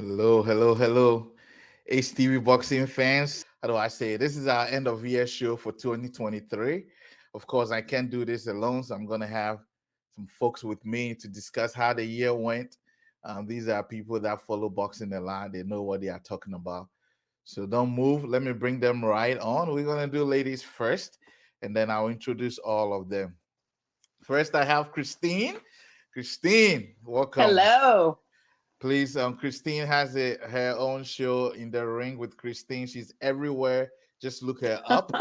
Hello, hello, hello. HTV boxing fans. How do I say it? This is our end of year show for 2023. Of course, I can't do this alone, so I'm going to have some folks with me to discuss how the year went. These are people that follow boxing a lot, they know what they are talking about. So don't move. Let me bring them right on. We're going to do ladies first, and then I'll introduce all of them. First, I have Christine. Christine, welcome. Hello. Please, Christine has her own show in the ring with Christine. She's everywhere. Just look her up,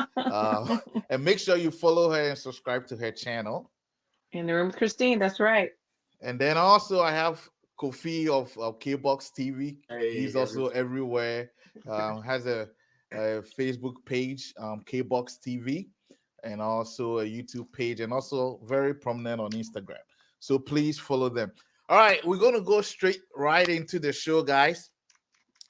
and make sure you follow her and subscribe to her channel. In the room with Christine, that's right. And then also I have Kofi of Kbox TV. Hey, He's also everywhere. Has a Facebook page, Kbox TV, and also a YouTube page, and also very prominent on Instagram. So please follow them. All right, we're gonna go straight right into the show, guys.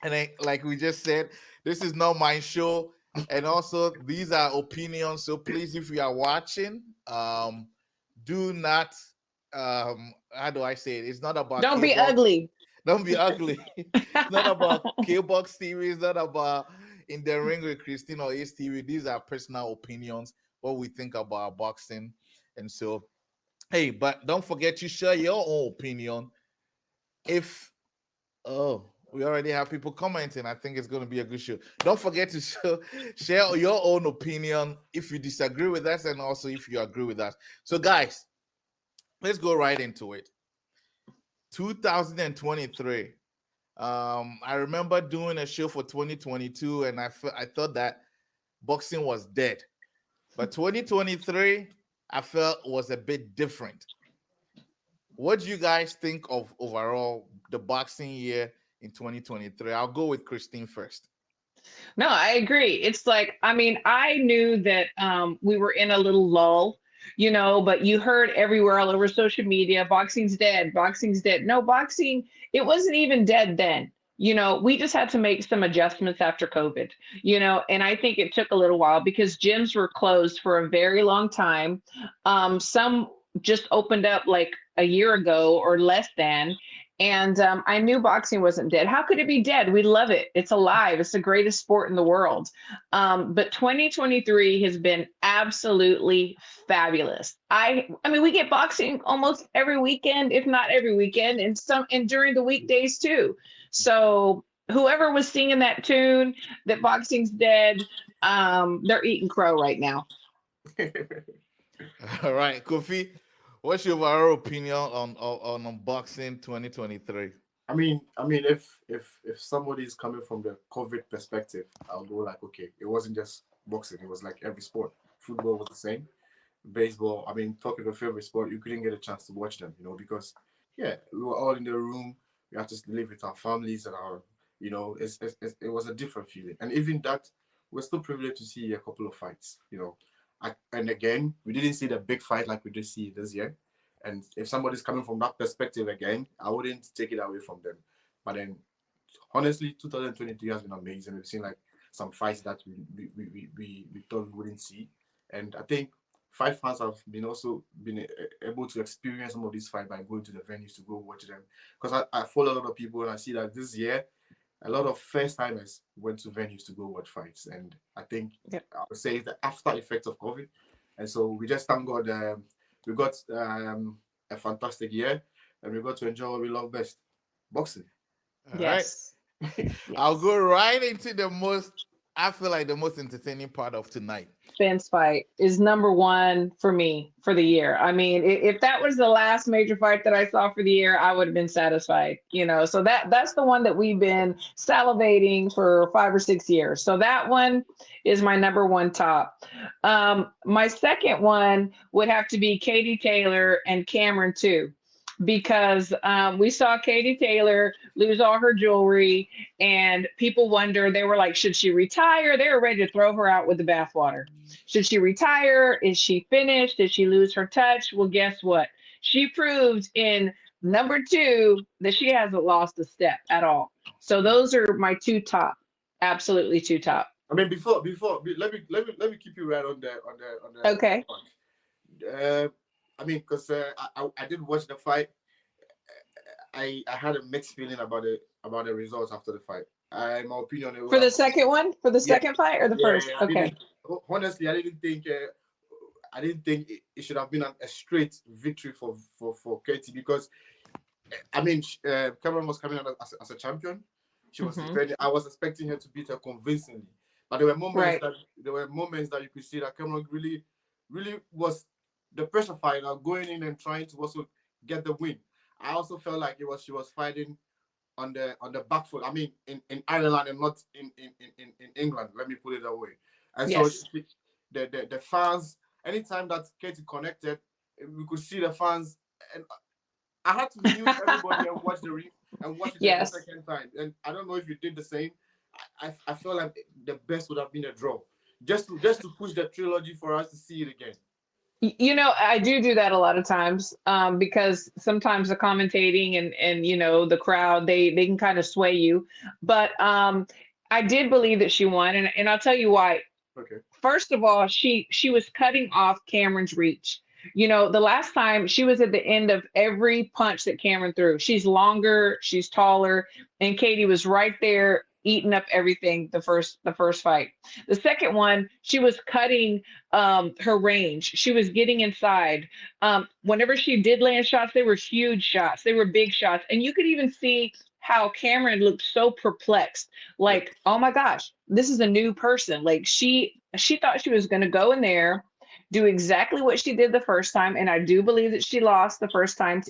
And then, like we just said, this is not my show, and also these are opinions. So please, if you are watching, do not how do I say it? It's not about Don't be K-Box. ugly. Don't be ugly. It's not about K-Box TV. It's not about In the Ring with Christine or Ace TV. These are personal opinions, what we think about boxing. And so, hey, but don't forget to share your own opinion. If Oh, we already have people commenting. I think it's going to be a good show. Don't forget to share your own opinion if you disagree with us, and also if you agree with us. So, guys, let's go right into it. 2023. I remember doing a show for 2022, and I thought that boxing was dead. But 2023, I felt was a bit different. What do you guys think of overall the boxing year in 2023? I'll go with Christine first. No, I agree. It's like, I mean, I knew that we were in a little lull, but you heard everywhere all over social media, boxing's dead, boxing's dead. No, boxing, it wasn't even dead then. We just had to make some adjustments after COVID, and I think it took a little while because gyms were closed for a very long time. Some just opened up like a year ago or less than. And I knew boxing wasn't dead. How could it be dead? We love it. It's alive. It's the greatest sport in the world. But 2023 has been absolutely fabulous. I mean, we get boxing almost every weekend, if not every weekend, and during the weekdays too. So whoever was singing that tune that boxing's dead, they're eating crow right now. All right, Kofi, what's your overall opinion on unboxing 2023? if somebody is coming from the COVID perspective, I'll go like, okay, it wasn't just boxing; it was like every sport. Football was the same. Baseball. Talking of favorite sport, you couldn't get a chance to watch them, because yeah, we were all in the room. We had to live with our families and our, it was a different feeling. And even that, we're still privileged to see a couple of fights. And again, we didn't see the big fight like we did see this year. And if somebody's coming from that perspective again, I wouldn't take it away from them. But then, honestly, 2023 has been amazing. We've seen like some fights that we thought we wouldn't see, and I think fight fans have been able to experience some of these fights by going to the venues to go watch them. Because I follow a lot of people and I see that this year a lot of first timers went to venues to go watch fights, and I think Yep. I would say it's the after effect of COVID. And so we just thank God we got a fantastic year, and we got to enjoy what we love best, boxing. All right. Yes. I'll Yes. go right into I feel like the most entertaining part of tonight. Fence fight is number one for me for the year. I mean, if that was the last major fight that I saw for the year, I would have been satisfied. So that's the one that we've been salivating for 5 or 6 years. So that one is my number one top. My second one would have to be Katie Taylor and Cameron too, because we saw Katie Taylor lose all her jewelry, and people wonder, they were like, should she retire? They were ready to throw her out with the bathwater. Should she retire? Is she finished? Did she lose her touch? Well, guess what? She proved in number two that she hasn't lost a step at all. So those are my two top, absolutely two top. Let me keep you right on the Okay. point. Because I did watch the fight. I had a mixed feeling about the results after the fight. In my opinion, it would For the have. second one, for the Yeah, second fight or the yeah. first? I Okay. didn't. Honestly, I didn't think it should have been a straight victory for Katie because I mean, Cameron was coming out as a champion. She was Hmm. defending. I was expecting her to beat her convincingly, but Right. there were moments that you could see that Cameron really was the pressure fighter going in and trying to also get the win. I also felt like she was fighting on the back foot. I mean, in Ireland and not in England. Let me put it that way. And so Yes. the fans, anytime that Katie connected, we could see the fans, and I had to mute everybody and watch it the Yes. second time. And I don't know if you did the same. I felt like the best would have been a draw, just to push the trilogy for us to see it again. You know, I do that a lot of times, because sometimes the commentating and the crowd, they can kind of sway you. But I did believe that she won, and I'll tell you why. Okay. First of all, she was cutting off Cameron's reach. The last time she was at the end of every punch that Cameron threw. She's longer, she's taller, and Katie was right there eating up everything the first fight. The second one, she was cutting her range. She was getting inside. Whenever she did land shots, they were huge shots. They were big shots. And you could even see how Cameron looked so perplexed, Yeah. like, oh my gosh, this is a new person. Like she thought she was going to go in there, do exactly what she did the first time, and I do believe that she lost the first time.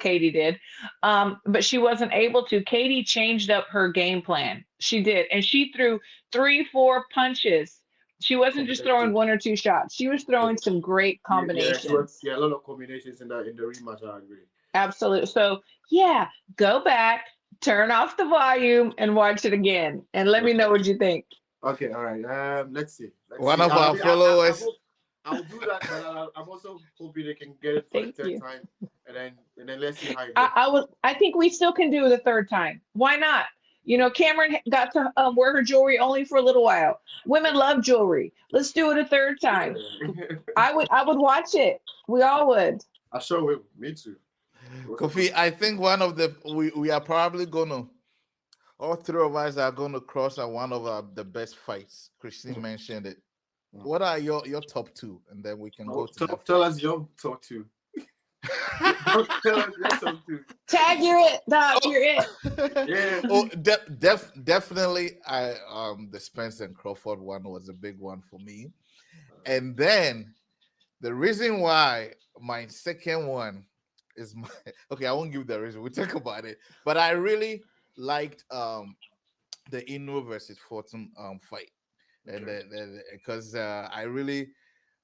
Katie did, but she wasn't able to. Katie changed up her game plan. She did, and she threw 3, 4 punches. She wasn't just throwing Combinations. 1 or 2 shots. She was Yeah. throwing some great Yeah, she was. combinations. Yeah, a lot of combinations in the rematch. I agree. Absolutely. So yeah, go back, turn off the volume, and watch it again, and let me know what you think. Okay, all right. Let's see. Let's One see. of our I followers. hope I'll do that, but I'm also hoping they can get it for the Thank third you. time, and then let's see how it I, goes. I was. I think we still can do it a third time. Why not? Cameron got to wear her jewelry only for a little while. Women love jewelry. Let's do it a third time. Yeah. I would watch it. We all would. I sure will. Me too. Kofi, I think one of the we are probably gonna all three of us are gonna cross at one of the best fights. Christine mentioned it. Mm. What are your top two? And then we can go Oh, to that tell fight. us your top two. Tell us your top two. Tag, you're it, Doc. You're it. Yeah. Oh, definitely. The Spence and Crawford one was a big one for me. And then the reason why my second one is my okay, I won't give the reason. We'll talk about it. But I really liked the Inu versus Fortune fight. And Okay. because I really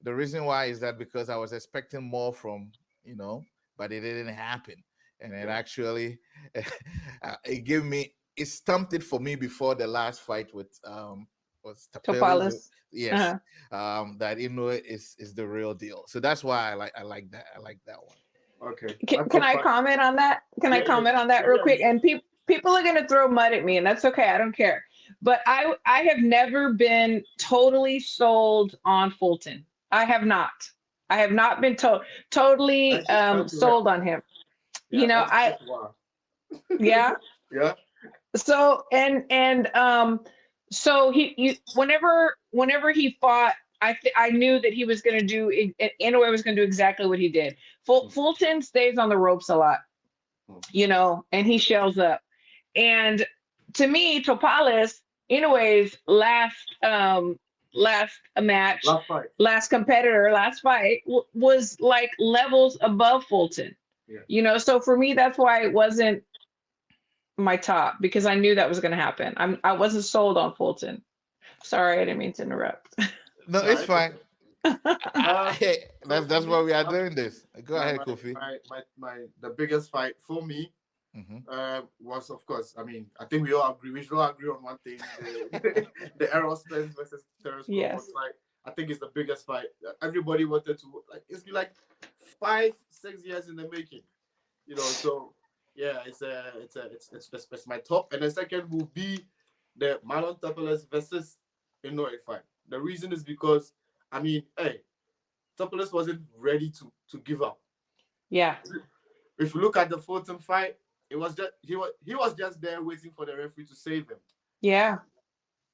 the reason why is that because I was expecting more from but it didn't happen, and it Yeah. actually it gave me it stumped it for me before the last fight with was Tapelis. Topalis. Yes, Uh-huh. that is the real deal. So that's why I like that one. Okay. My Can top I five. comment on that? Can I Yeah. Yeah. comment on that Yeah. real Yeah. You quick? should. And people are gonna throw mud at me, and that's okay. I don't care. But I have never been totally sold on Fulton. I have not. I have not been totally That's right. sold on him. Yeah. I That's wow. Yeah. Yeah. So so whenever he fought, I knew that he was going to do Inoue was going to do exactly what he did. Mm, Fulton stays on the ropes a lot, mm. and he shells up. And to me, Topalis, Inoue's last match, Last fight. last competitor, last fight was like levels above Fulton. Yeah. So for me, that's why it wasn't my top, because I knew that was going to happen. I wasn't sold on Fulton. Sorry, I didn't mean to interrupt. No, No, it's it's fine. okay. Hey, So for that's me, why we are doing this. Go my ahead, my Kofi. the biggest fight for me Hmm. was, of course, I mean, I think we all agree. We should all agree on one thing: the Errol Spence versus Terence Crawford Yes. fight. I think it's the biggest fight. Everybody wanted to like. It's been like 5, 6 years in the making, So yeah, it's my top, and the second will be the Marlon Tapeles versus Inoue fight. The reason is because I mean, hey, Tapeles wasn't ready to give up. Yeah. If you look at the Fulton fight, it was just he was just there waiting for the referee to save him. Yeah.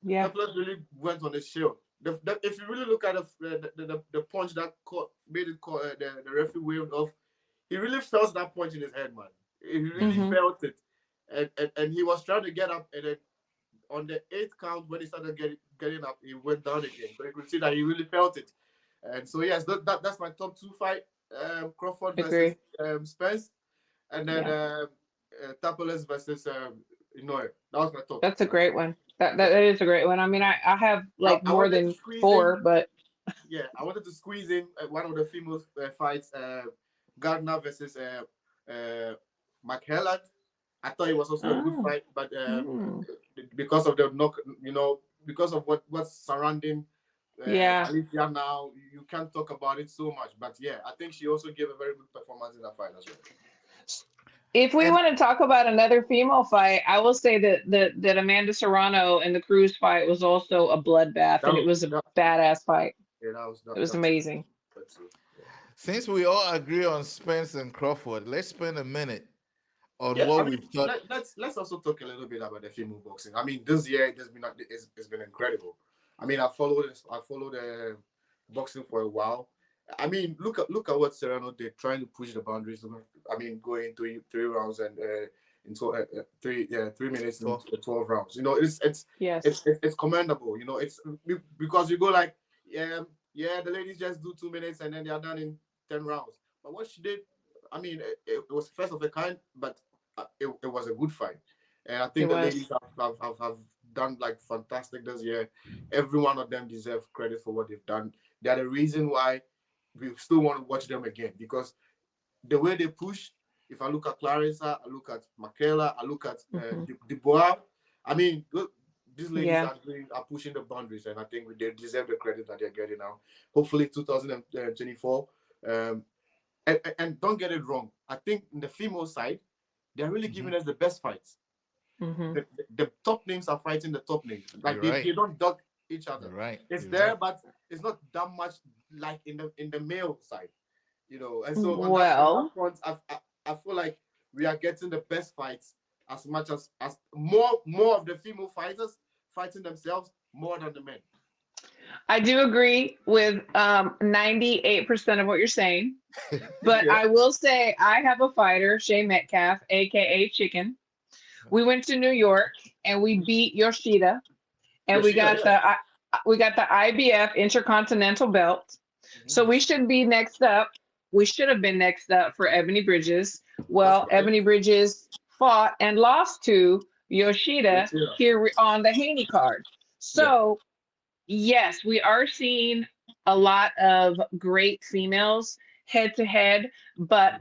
Yeah. Douglas really went on the shield. If you really look at the punch that made it the referee waved off, he really felt that punch in his head, man. He really Hmm. felt it, and he was trying to get up, and then on the eighth count when he started getting up, he went down again. So you could see that he really felt it. And so yes, that's my top two fight: Crawford versus Agree. Spence, and then Yeah. Tapoles versus Inoue. That was my top. That's a great one. That is a great one. I mean, I have like I more wanted to than squeeze in. four, but Yeah, I wanted to squeeze in one of the female fights, Gardner versus McHellat. I thought it was also a good oh, fight, but mm, because of the knock, because of what's surrounding yeah. Alicia now, you can't talk about it so much. But yeah, I think she also gave a very good performance in that fight as well. If we And want to talk about another female fight, I will say that Amanda Serrano in the Cruz fight was also a bloodbath, That and it was was a that, badass fight. yeah, that was It was that's amazing. that's it. since we all agree on Spence and Crawford, let's spend a minute on Yeah, I what we mean, thought. let's also talk a little bit about the female boxing. I mean, this year it's been incredible. I mean, I followed boxing for a while. I mean, look at what Serrano did, trying to push the boundaries. I mean, going three rounds and into 3 minutes and So 12 rounds. It's commendable. It's because you go like, yeah, the ladies just do 2 minutes and then they are done in 10 rounds. But what she did, I mean, it was first of a kind, but it was a good fight. And I It think the was. ladies have done like fantastic this year. Every one of them deserve credit for what they've done. They're the reason why we still want to watch them again, because the way they push, if I look at Clarissa, I look at Michaela, I look at Hmm. Dubois, I mean, these ladies Yeah. are pushing the boundaries, and I think they deserve the credit that they're getting now. Hopefully 2024. Um, and don't get it wrong. I think in the female side, they're really mhm, giving us the best fights. Hmm. The top names are fighting the top names. Like you're they right. don't dog each other. You're right. It's You're there, right. but it's not that much like in the male side. And so on that Well, front, I feel like we are getting the best fights as much as more of the female fighters fighting themselves more than the men. I do agree with 98% of what you're saying, but Yeah. I will say I have a fighter, Shay Metcalf, aka Chicken. We went to New York and we beat Yoshida, and Yoshida, yeah. we got the IBF Intercontinental Belt. So Mhm. we should be next up. We should have been next up for Ebony Bridges. That's Well, right. Ebony Bridges fought and lost to Yoshida Yoshida. here on the Haney card. Yeah. So yes, we are seeing a lot of great females head to head, but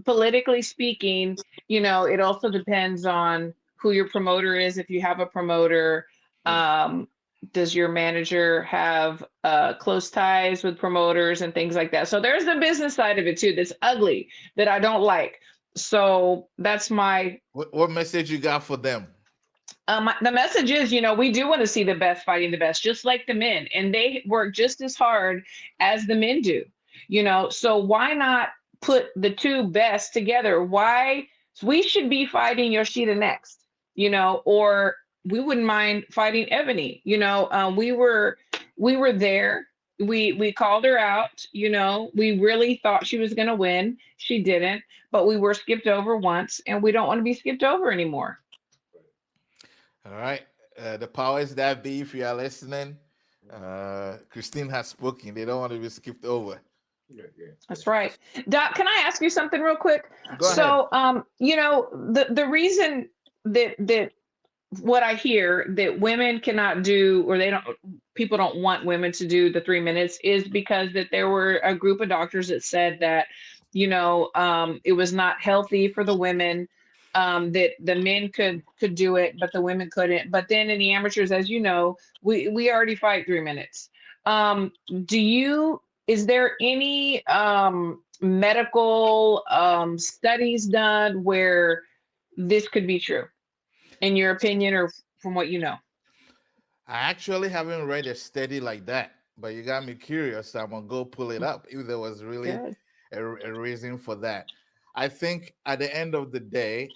politically speaking, it also depends on who your promoter is. If you have a promoter, Mm. um, does your manager have close ties with promoters and things like that? So there's the business side of it too that's ugly that I don't like. So that's my What message you got for them? the message is, we do want to see the best fighting the best, just like the men, and they work just as hard as the men do. So why not put the two best together? Why we should be fighting Yoshida next, or we wouldn't mind fighting Ebony. We were there. We called her out. We really thought she was going to win. She didn't, but we were skipped over once, and we don't want to be skipped over anymore. All right. The powers that be, if you are listening, Christine has spoken. They don't want to be skipped over. Yeah, yeah, yeah. That's right. Doc, can I ask you something real quick? Go Go ahead. ahead. So, the reason that what I hear that women cannot do, or people don't want women to do the 3 minutes, is because that there were a group of doctors that said that, it was not healthy for the women, that the men could do it, but the women couldn't. But then in the amateurs, as you know, we already fight 3 minutes. Um, do you? Is there any medical studies done where this could be true, in your opinion, or from what you know? I actually haven't read a study like that, but you got me curious. So I'm gonna go pull it up if there was really Good. a reason for that. I think at the end of the day,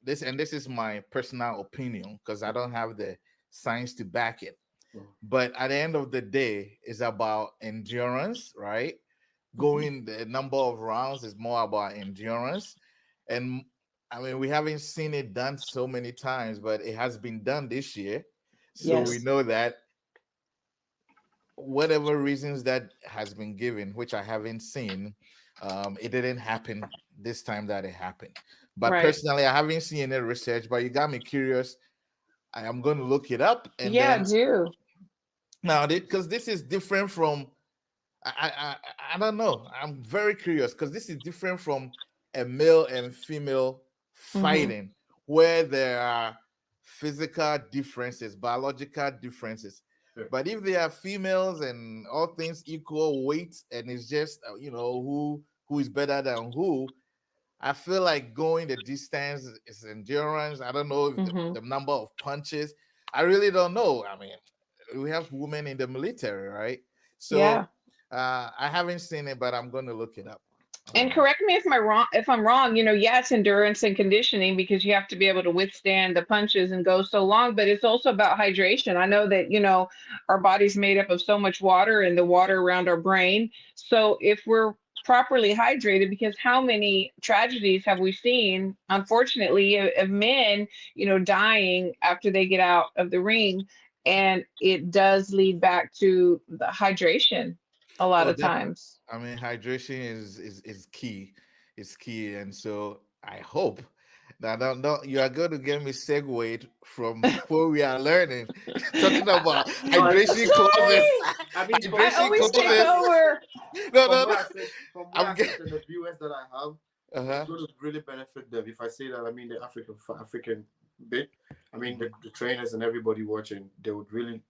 this is my personal opinion because I don't have the science to back it. Mhm. But at the end of the day, it's about endurance, right? Mhm. Going the number of rounds is more about endurance. And I mean, we haven't seen it done so many times, but it has been done this year. So we Yes. know that whatever reasons that has been given, which I haven't seen, it didn't happen this time that it happened. But Right. personally, I haven't seen any research, but you got me curious. I am going to look it up and Yeah, then do. now, because this is different from I don't know. I'm very curious because this is different from a male and female Hmm. fighting where there are physical differences, biological differences. Yeah. But if they are females and all things equal weight, and it's just who is better than who, I feel like going the distance is endurance. I don't know if Hmm. the number of punches. I really don't know. I mean, we have women in the military, right? Yeah. So I haven't seen it, but I'm going to look it up. And correct me if I'm wrong, yeah, it's endurance and conditioning because you have to be able to withstand the punches and go so long, but it's also about hydration. I know that, our body's made up of so much water and the water around our brain. So if we're properly hydrated, because how many tragedies have we seen, unfortunately, of men, dying after they get out of the ring, and it does lead back to the hydration a lot Oh, of that times. I mean, hydration is key. Is key, and so I hope that you are going to get me segued from where we are learning, talking about No, hydration clauses, Sorry. I mean, I hydration always take clauses. over. No, from no, what no. I said, from what I'm I said, getting. and the viewers that I have, it's Uh-huh. going to really benefit them. If I say that, I mean the African bit. I mean the trainers and everybody watching, they would really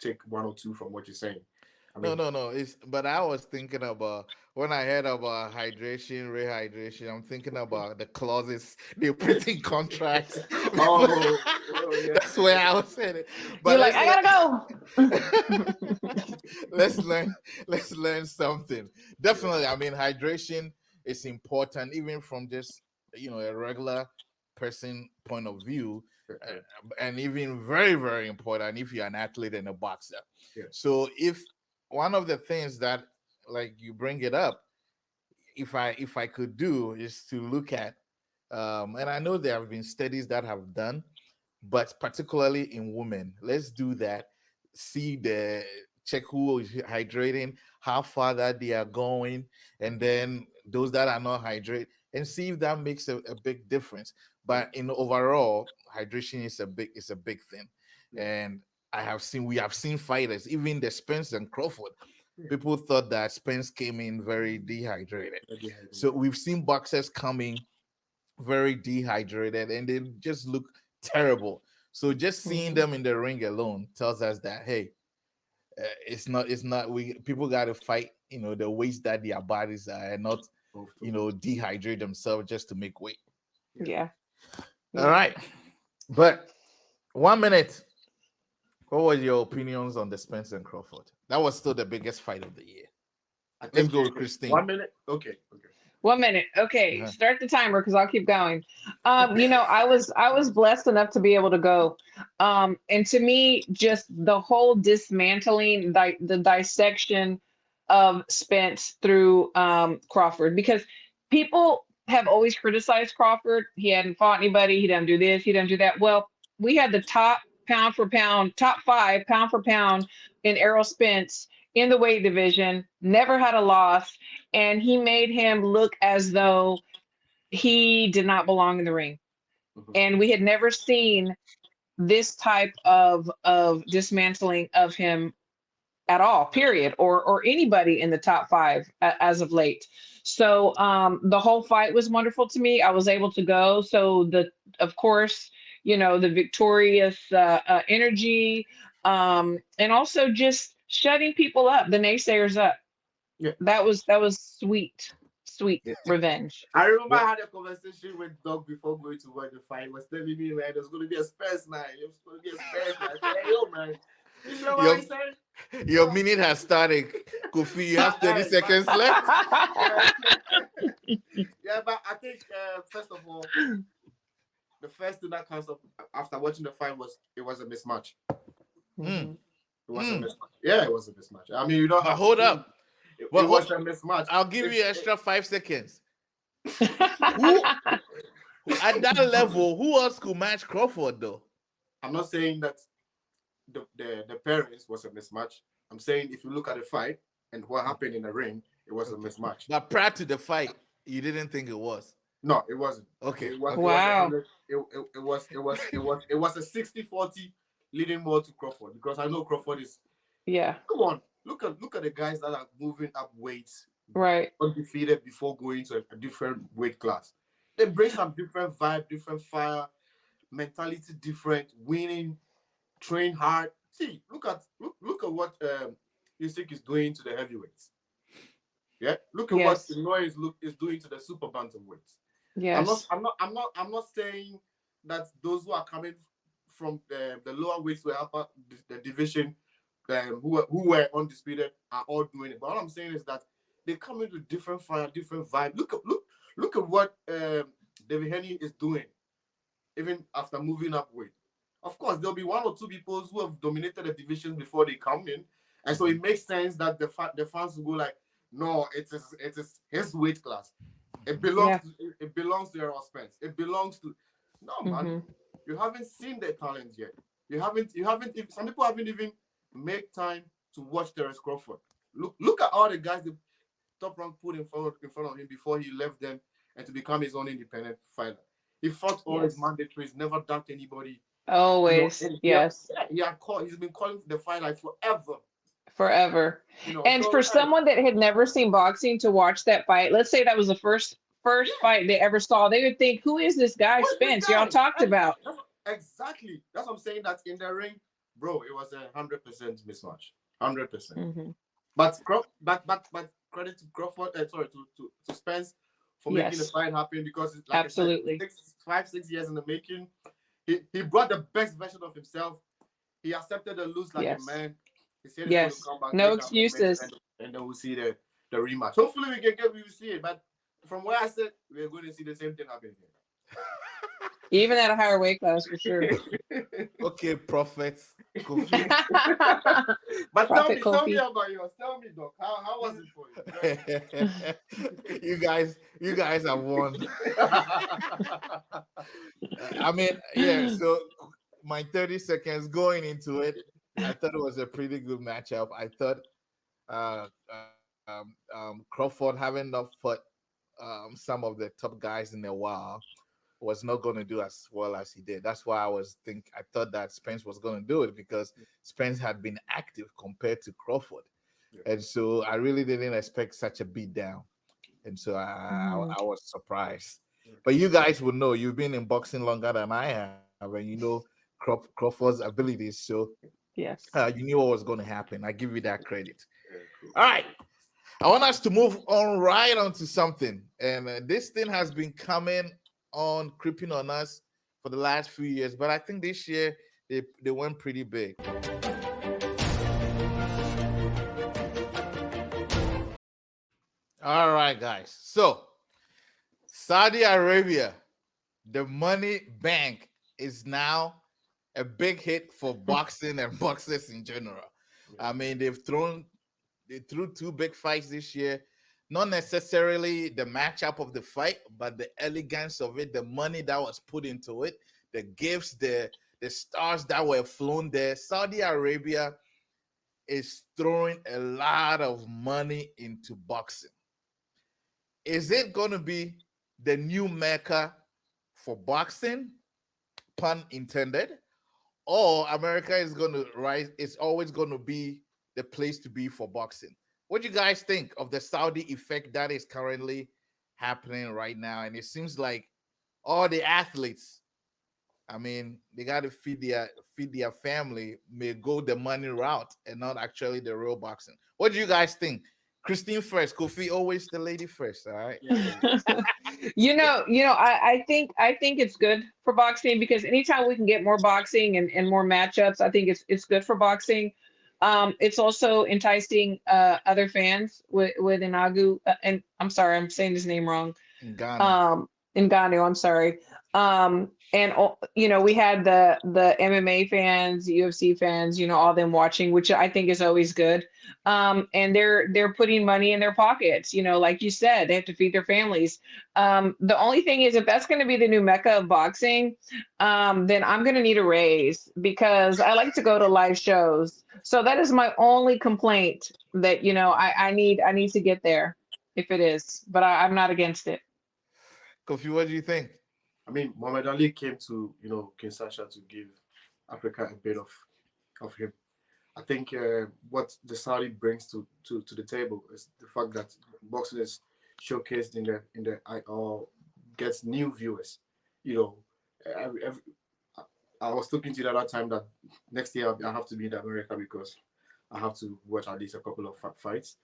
take one or two from what you're saying. I No, mean, no, no. It's but I was thinking about when I heard about hydration, rehydration. I'm thinking about the clauses they put in contracts. oh, oh yeah, That's where I was headed. You're But like, let's I let gotta let's learn let's learn something. yeah, Definitely, I mean hydration is important, even from just a regular person point of view, yeah, uh, yeah, and even very very important if you're an athlete and a boxer. yeah. So if one of the things that like you bring it up, if I could do is to look at and I know there have been studies that have done, but particularly in women, let's do that. See the check who is hydrating, how far that they are going, and then those that are not hydrated, and see if that makes a big difference. Yeah. But in overall, hydration is a big thing, Yeah. and we have seen fighters, even the Spence and Crawford. Yeah. People thought that Spence came in very dehydrated. Yeah, yeah, So we've seen boxers coming very dehydrated and they just look terrible. So just seeing go. them in the ring alone tells us that hey, it's not we people got to fight, the ways that their bodies are and not, both to both. dehydrate themselves just to make weight. Yeah. Yeah. All Yeah. right. But 1 minute, what was your opinions on the Spence and Crawford? That was still the biggest fight of the year. I Let's think go with you Christine. 1 minute. Okay, okay. 1 minute. Okay, Uh-huh. start the timer because I'll keep going. I was blessed enough to be able to go. And to me, just the whole dismantling, the dissection of Spence through Crawford, because people have always criticized Crawford. He hadn't fought anybody. He doesn't do this. He doesn't do that. Well, we had the top pound for pound, top five pound for pound in Errol Spence in the weight division. Never had a loss, and he made him look as though he did not belong in the ring. Mhm. And we had never seen this type of dismantling of him at all, period, or anybody in the top five as of late. So the whole fight was wonderful to me. I was able to go. So of course, the victorious energy, and also just shutting people up, the naysayers up. Yeah. That was sweet, sweet Yeah. revenge. I remember Well, I had a conversation with Doug before going to watch the fight. He was telling me, man, there's going to be a Spurs night. There's going to be a Spurs night. I said, hey, yo, man. You sure what your I said? your minute has started. Kofi, you have 30 Hey, seconds left. yeah, but I think first of all, the first thing that comes up after watching the fight was it was a mismatch. Mm, It was a mm. mismatch. Yeah, it was a mismatch. I mean, you don't But have to hold prove up. it But was a mismatch. I'll give If, you extra 5 seconds. Who at that level, who else could match Crawford though? I'm not saying that the parents was a mismatch. I'm saying if you look at the fight and what happened in the ring, it was a Okay. mismatch. But prior to the fight, you didn't think it was. No, it wasn't. Okay. It Okay. was a Wow. hundred. It was a 60-40 leading more to Crawford because I know Crawford is. Yeah. Come on, look at the guys that are moving up weights Right. undefeated before going to a different weight class. They bring some different vibe, different fire, mentality, different winning, train hard. See, look at what Usyk is doing to the heavyweights. Yeah, look at what Yes. Noy is doing to the super bantamweights. Yes. I'm not saying that those who are coming from the lower weights were upper the division who were undisputed are all doing it. But all I'm saying is that they come into different fire, different vibe. Look at what David Henny is doing, even after moving up weight. Of course, there'll be one or two people who have dominated the divisions before they come in, and so it makes sense that the fans will go like, no, it is his weight class. Yeah. It belongs to Errol Spence. It belongs to no man. Mm-hmm. You haven't seen the talent yet. You haven't some people haven't even made time to watch Terence Crawford. Look at all the guys the top rank put in front of him before he left them and to become his own independent fighter. He fought all his Yes. mandatories, never dunked anybody. You know, Always. and Yes. he's been calling the fight like forever. Forever. You know, And so for someone that had never seen boxing to watch that fight, let's say that was the first yeah, fight they ever saw, they would think, who is this guy who is this Spence y'all guy? talked about? Exactly. That's what I'm saying. That in the ring, bro, it was 100% mismatch. 100%. Mm-hmm. But credit to Crawford, sorry, to Spence for making the Yes. fight happen because, like I said, Absolutely. 6 years in the making. He brought the best version of himself. He accepted the lose like a Yes. man. He said he's going to Yes. come back, No make amendments, excuses. and then we'll see the rematch. Hopefully, we will see it. But from where I said, we're going to see the same thing happen Even at a higher weight class for sure. here. Okay, prophets. Kofi. But Prophet tell me Kofi. about yours. Tell me, Doc. How was it for you? You guys have won. I mean, yeah, so my 30 seconds going into it, I thought it was a pretty good matchup. I thought Crawford, having not fought some of the top guys in a while, was not going to do as well as he did. That's why I thought that Spence was going to do it because Spence had been active compared to Crawford. Yeah. And so I really didn't expect such a beat down. And so Mhm. I was surprised. But you guys will know, you've been in boxing longer than I have, and you know Crawford's abilities. So Yes. you knew what was going to happen. I give you that credit. Yeah, cool. All right. I want us to move on right onto something. And this thing has been coming on, creeping on us for the last few years. But I think this year they went pretty big. All right, guys. So Saudi Arabia, the money bank, is now a big hit for boxing and boxers in general. Yeah. I mean, they threw two big fights this year. Not necessarily the matchup of the fight, but the elegance of it, the money that was put into it, the gifts, the stars that were flown there. Saudi Arabia is throwing a lot of money into boxing. Is it going to be the new mecca for boxing, pun intended, or America is going to rise? It's always going to be the place to be for boxing. What do you guys think of the Saudi effect that is currently happening right now? And it seems like all the athletes, I mean, they got to feed their family, may go the money route and not actually the real boxing. What do you guys think? Christine first, Kofi always the lady first. All right. Yeah. I think it's good for boxing because anytime we can get more boxing and more matchups, I think it's good for boxing. It's also enticing other fans with Inagu, and I'm sorry, I'm saying his name wrong. in Ghana. Ngannou, I'm sorry. And we had the MMA fans, UFC fans, all them watching, which I think is always good. And they're putting money in their pockets, like you said, they have to feed their families. The only thing is, if that's going to be the new mecca of boxing, then I'm going to need a raise because I like to go to live shows. So that is my only complaint that I need to get there if it is, but I'm not against it. Kofi, what do you think? I mean, Muhammad Ali came to Kinshasa to give Africa a bit of him. I think what the Saudi brings to the table is the fact that boxing is showcased or gets new viewers. You know, every, I was talking to you the other time that next year I have to be in America because I have to watch at least a couple of fights.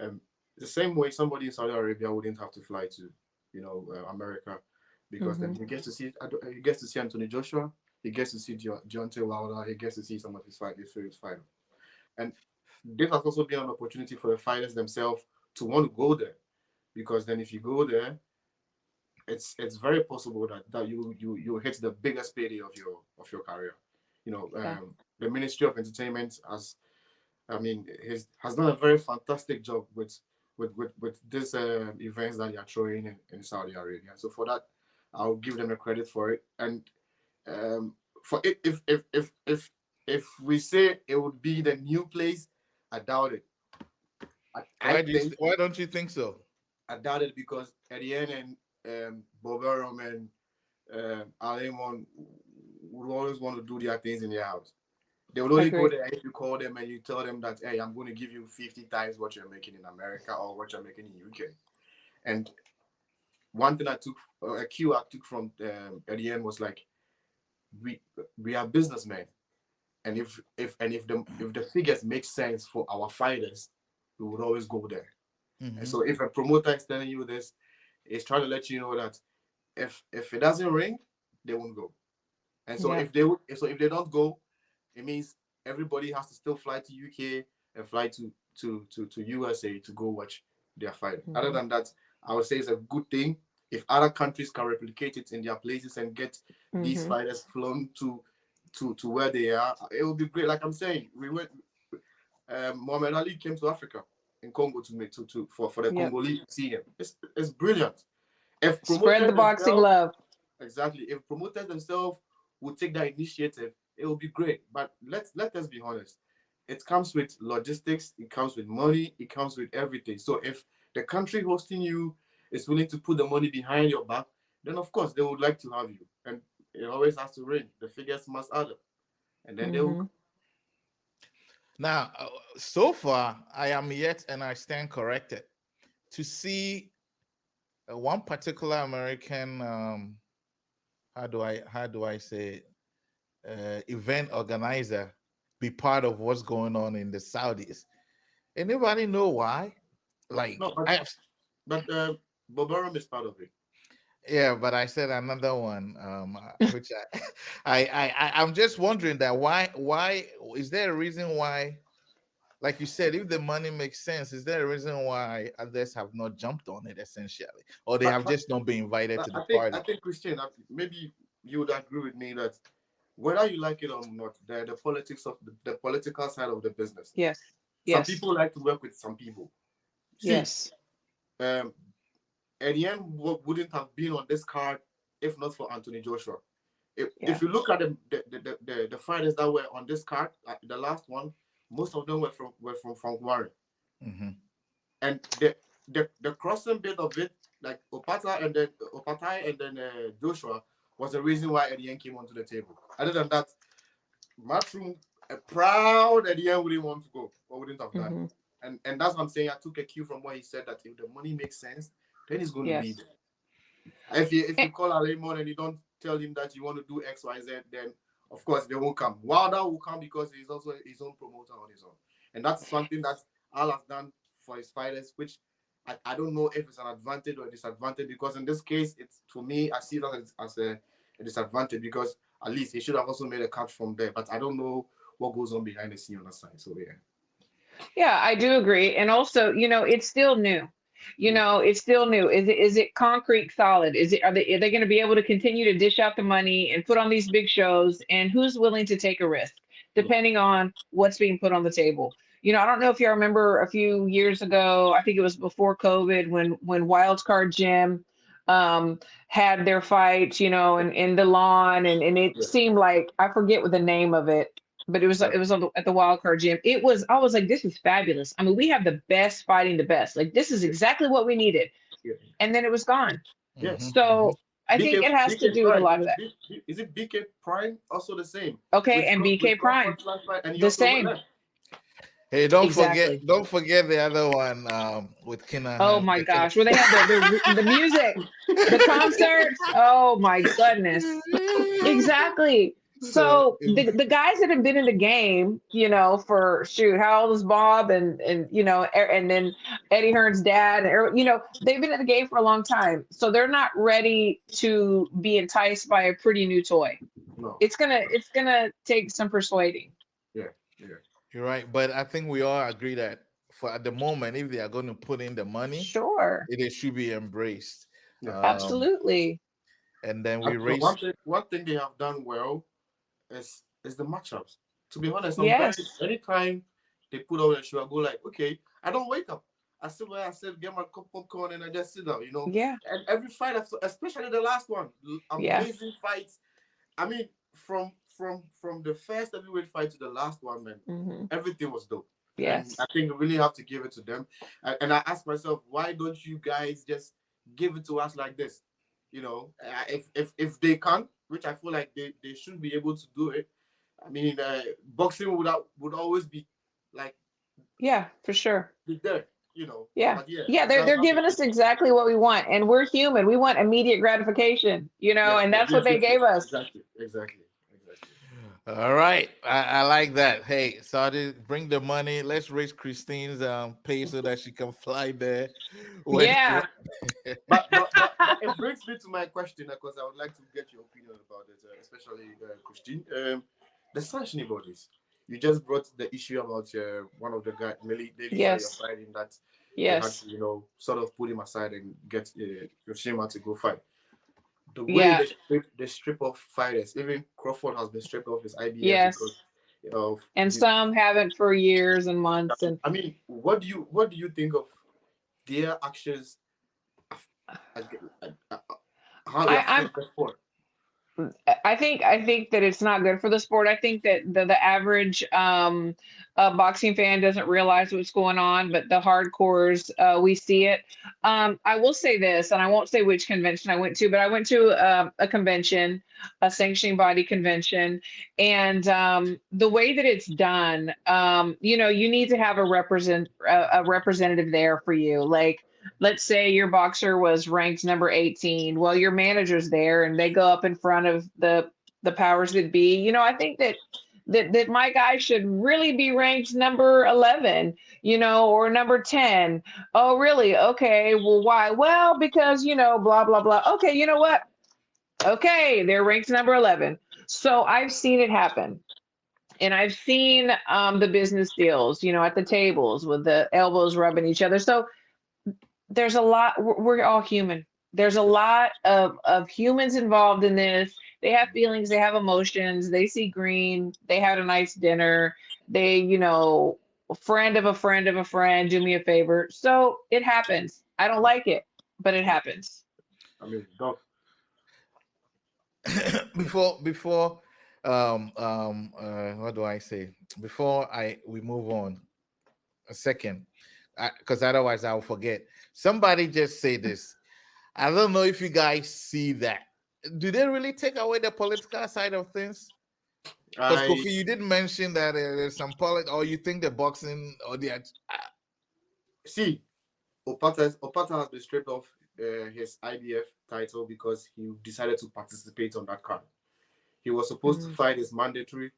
Um, the same way somebody in Saudi Arabia wouldn't have to fly to, America, because then Hmm. he gets to see Anthony Joshua, he gets to see Deontay Wilder, he gets to see some of his favorite fighters, and this has also been an opportunity for the fighters themselves to want to go there, because then if you go there, it's very possible that you hit the biggest payday of your career. Yeah. The Ministry of Entertainment has done a very fantastic job with these events that they are throwing in Saudi Arabia. So for that, I'll give them the credit for it. And for it, if we say it would be the new place, I doubt it. I think Why don't you think so? I doubt it because Etienne and Boberum and Alemon would always want to do their things in their house. They will only go Agree. there if you call them and you tell them that, hey, I'm going to give you 50 times what you're making in America or what you're making in UK. And one thing a cue I took from at the end was like, we we are businessmen, and if the figures make sense for our fighters, we would always go there. And Mm-hmm. so if a promoter is telling you this, it's trying to let you know that if it doesn't ring, they won't go. And so Yeah. if they don't go, it means everybody has to still fly to UK and fly to USA to go watch their fight. Other Hmm. than that, I would say it's a good thing if other countries can replicate it in their places and get these Hmm. fighters flown to where they are. It would be great. Like I'm saying, we went. Muhammad Ali came to Africa in Congo to make to for the Yep. Congolese to see him. It's brilliant. If Spread the promoters boxing themselves love. Exactly. If promoters themselves would take that initiative, it will be great. But let us be honest. It comes with logistics, it comes with money, it comes with everything. So if the country hosting you is willing to put the money behind your back, then of course they would like to have you. And it always has to ring. The figures must add up. And then they will. Hmm. Now, so far, I am yet, and I stand corrected, to see one particular American. How do I say it, event organizer be part of what's going on in the Saudis. Anybody know why? Like No, but I but Bobarum is part of it. Yeah, but I said another one, which I'm just wondering that why is there a reason why, like you said, if the money makes sense, is there a reason why others have not jumped on it essentially, or they I, have I, just not been invited to the I party? think Christian, maybe you would agree with me that whether you like it or not, the politics of the political side of the business. Yes. Some Yes. people like to work with some people. See, Yes. um, Edienne wouldn't have been on this card if not for Anthony Joshua. If Yeah. you look at the fighters that were on this card, the last one, most of them were from Frank Warren, Hmm. and the crossing bit of it, like Opatai and then Joshua, was the reason why Edienne came onto the table. Other than that, Matchroom, a proud Edienne wouldn't want to go or wouldn't have done. Hmm. And that's what I'm saying. I took a cue from what he said that if the money makes sense, then he's going to be Yes. there. If you Eh, call Alemon and you don't tell him that you want to do X, Y, Z, then of course they won't come. Wilder will come because he's also his own promoter on his own. And that's something that Al has done for his fighters, which I don't know if it's an advantage or a disadvantage, because in this case, it's for me, I see that as a disadvantage, because at least he should have also made a cut from there. But I don't know what goes on behind the scene on that side. So yeah, Yeah, I do agree. And also, it's still new. yeah, It's still new. Is it concrete solid? Are they going to be able to continue to dish out the money and put on these big shows? And who's willing to take a risk, yeah, depending on what's being put on the table? I don't know if you remember a few years ago, I think it was before COVID, when Wild Card Gym had their fight, in the lawn, and it yeah. seemed like, I forget what the name of it, but it was But at the Wild Card Gym. I was like, this is fabulous. I mean, we have the best fighting the best. Like, this is yeah, exactly what we needed. yeah, And then it was gone. yeah. Hmm. Hmm. So I think it has to BK do with a Prime, lot of that. is it BK Prime also the same Okay, and BK with Prime, Crawford's last fight, and he the also same. left. Hey, don't forget, Exactly. don't forget the other one with Oh Kinahan. my gosh, where they had the music, the concerts. Oh my goodness. Exactly. So So the guys that have been in the game, for shoot, how old is Bob, and then Eddie Hearn's dad, they've been in the game for a long time. So they're not ready to be enticed by a pretty new toy. No, It's gonna take some persuading. yeah, yeah, you're right, but I think we all agree that for at the moment, if they are going to put in the money, Sure. it should be embraced. yeah. Um, Absolutely. and then we And so raise. one thing they have done well is the matchups. To be honest, I'm very Yes. anytime they put on a show, I go like, okay, I don't wake up. I sit where I sit, get my cup of popcorn, and I just sit down, Yeah. And every fight, after, especially the last one, Yeah. amazing fights. I mean, from the first heavyweight fight to the last one, man, Hmm. everything was dope. And I Yes. think I really have to give it to them. And I ask myself, why don't you guys just give it to us like this? If they can, which I feel like they should be able to do it. I mean, boxing would always be like Yeah, for sure. be there, Yeah. But yeah, Yeah, it they're does they're have giving us to. exactly what we want. And we're human. We want immediate gratification, Yes, and yes, that's what yes, they yes, yes. gave us. Exactly, exactly, exactly. All right, I like that. Hey, Saudi, bring the money. Let's raise Christine's pay so that she can fly there. When Yeah. But it brings me to my question because I would like to get your opinion about it, especially Christine. The sanctioning bodies. You just brought the issue about one of the ladies that you're Yes. fighting that they had Yes. to, sort of put him aside and get Yoshima to go fight. The way Yeah. they strip off fighters, even Crawford has been stripped off his IBF because Yes. of And some haven't for years and months. And I mean, what do you think of their actions, ag- how it I, I'm affects the sport? I think that it's not good for the sport. I think that the average boxing fan doesn't realize what's going on, but the hardcores, we see it. I will say this, and I won't say which convention I went to, but I went to a convention, a sanctioning body convention, and the way that it's done, you need to have a representative there for you, like. Let's say your boxer was ranked number 18. Well, your manager's there and they go up in front of the powers that be. I think that my guy should really be ranked number 11, or number 10. Oh, really? Okay. Well, why? Well, because, blah, blah, blah. Okay, you know what? Okay, they're ranked number 11. So I've seen it happen. And I've seen the business deals, at the tables with the elbows rubbing each other. So there's a lot, we're all human. There's a lot of humans involved in this. They have feelings, they have emotions, they see green, they had a nice dinner, they, a friend of a friend of a friend, do me a favor. So it happens. I don't like it, but it happens. I mean, Doc, before what do I say? Before I we move on, a second, because otherwise I'll forget. Somebody just say this. I don't know if you guys see that. Do they really take away the political side of things? Because I Kofi, you did mention that there's some or you think the boxing or the see Opata has been stripped off his IBF title because he decided to participate on that card. He was supposed to Mhm. fight his mandatory,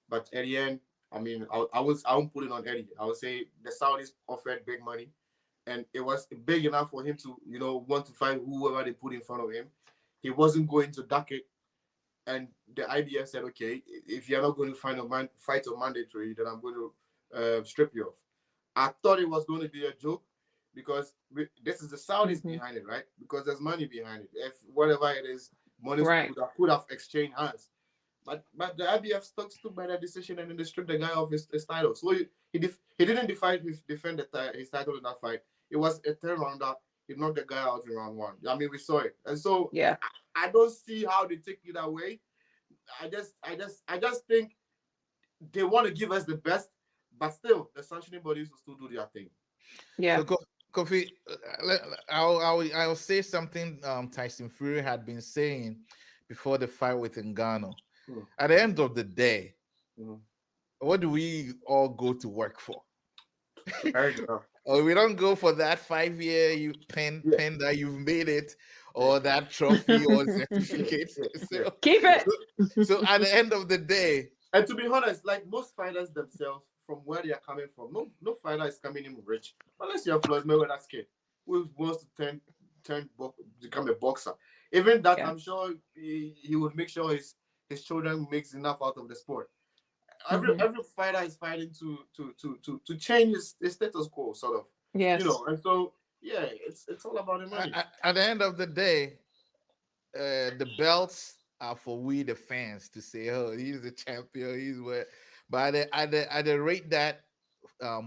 but at the end, I mean, I won't put it on Eddie. I would say the Saudis offered big money, and it was big enough for him to want to fight whoever they put in front of him. He wasn't going to duck it, and the IBF said, okay, if you're not going to fight a mandatory, then I'm going to strip you off. I thought it was going to be a joke because this is the Saudis Hmm. behind it, right? Because there's money behind it. If whatever it is, money Right. could have exchanged hands. But the IBF stood by that decision and then they stripped the guy of his title. So he didn't defend his title in that fight. It was a third rounder. He knocked the guy out in round one. I mean, we saw it, and so Yeah. I don't see how they take it away. I just think they want to give us the best, but still the sanctioning bodies will still do their thing. Yeah. So, Kofi, I'll say something Tyson Fury had been saying before the fight with Ngannou. Hmm. At the end of the day, Hmm. what do we all go to work for? Very good. Or we don't go for that 5 year you Yeah, pen that you've made it, yeah, or that trophy or yeah, certificate. yeah, yeah. So, Keep it. so, so at the end of the day, And to be honest, like most fighters themselves, from where they are coming from, no fighter is coming in rich unless you're Floyd Mayweather's kid who wants to become a boxer. Even that, Yeah. I'm sure he would make sure his children makes enough out of the sport. Hmm. Every fighter is fighting to change his status quo, sort of, Yes. And so yeah, it's all about the money. at the end of the day, the belts are for we the fans to say, oh, he's the champion, he's what. But at the rate that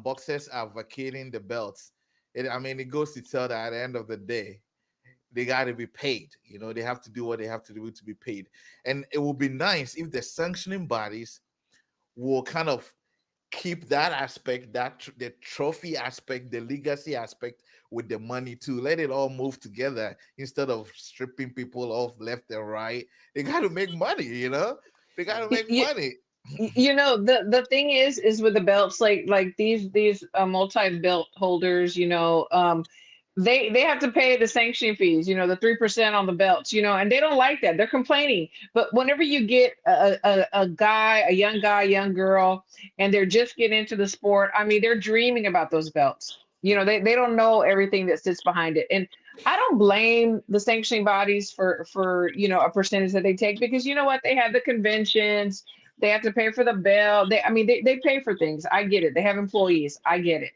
boxers are vacating the belts, I mean, it goes to tell that at the end of the day, they got to be paid. They have to do what they have to do to be paid. And it would be nice if the sanctioning bodies will kind of keep that aspect, the trophy aspect, the legacy aspect with the money too. Let it all move together instead of stripping people off left and right. They got to make money. They got to Mhm. make money. The thing is with the belts, like these multi belt holders, they have to pay the sanction fees, the 3% on the belts, and they don't like that. They're complaining. But whenever you get a guy, a young guy, young girl, and they're just getting into the sport, I mean, they're dreaming about those belts. They don't know everything that sits behind it. And I don't blame the sanctioning bodies for a percentage that they take, because you know what, they have the conventions, they have to pay for the bell. They pay for things. I get it. They have employees. I get it.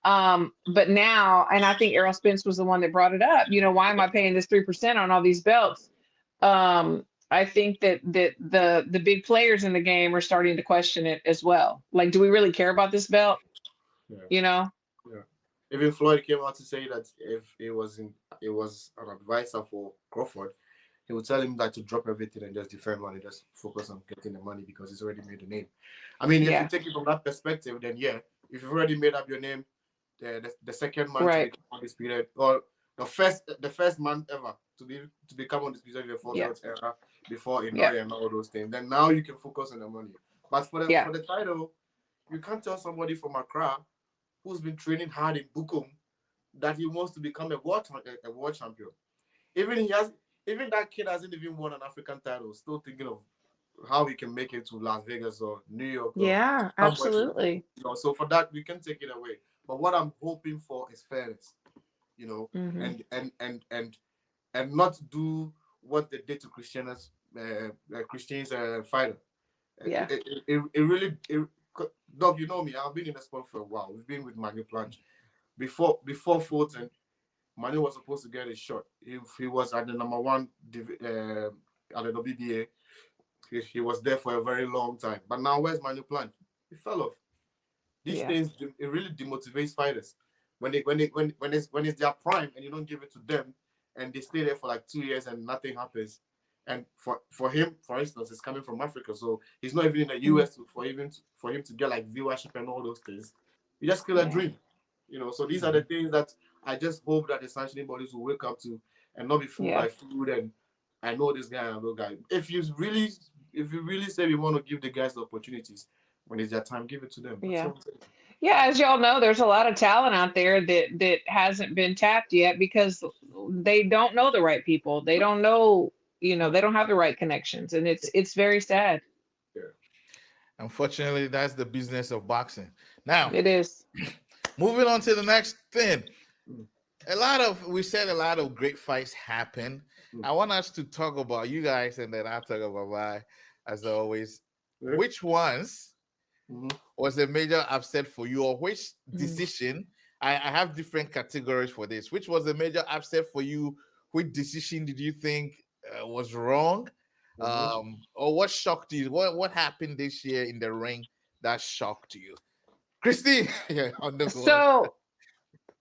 But now, and I think Errol Spence was the one that brought it up. Why am I paying this 3% on all these belts? I think that the big players in the game are starting to question it as well. Like, do we really care about this belt? Yeah, You know? yeah. Even Floyd came out to say that if it was an advisor for Crawford, he would tell him that to drop everything and just defend money, just focus on getting the money because he's already made a name. I mean, if you Yeah. take it from that perspective, then yeah, if you've already made up your name, the second man to Right. become undisputed, or the first man ever to become undisputed in the four Yeah. belts era before Yeah. Inoue and all those things, then now you can focus on the money. But Yeah. for the title, you can't tell somebody from Accra who's been training hard in Bukum that he wants to become a world champion. Even he has, even that kid hasn't even won an African title. Still thinking of how he can make it to Las Vegas or New York or Yeah. somewhere. Absolutely. So for that we can take it away. But what I'm hoping for is fairness. Hmm. And not do what they did to Christian's fighter. Yeah. It really, Doc, you know me. I've been in the sport for a while. We've been with Manu Planch before Fulton. Manu was supposed to get a shot. If he was at the number one at the WBA, he was there for a very long time. But now where's Manu Planch? He fell off. These Yeah. things it really demotivates fighters when it's their prime and you don't give it to them and they stay there for like 2 years and nothing happens. And for him, for instance, he's coming from Africa, so he's not even in the Mhm. US for him to get like viewership and all those things. You just kill a Yeah. dream. So these are the things that I just hope that the sanctioning bodies will wake up to and not be fooled Yeah. by food and I know this guy and that guy. If you really say we want to give the guys the opportunities when it's their time, give it to them. That's Yeah. what I'm saying. Yeah, as y'all know, there's a lot of talent out there that hasn't been tapped yet because they don't know the right people. They don't know, they don't have the right connections, and it's very sad. Yeah. Unfortunately, that's the business of boxing. Now, It is. moving on to the next thing. Mm. we said a lot of great fights happen. Mm. I want us to talk about you guys, and then I'll talk about why, as always. Yeah. Which ones Mhm. was a major upset for you, or which Mm. decision? I have different categories for this. Which was a major upset for you? Which decision did you think was wrong? Mhm. Or what shocked you? What happened this year in the ring that shocked you? Christy, yeah, on the one. So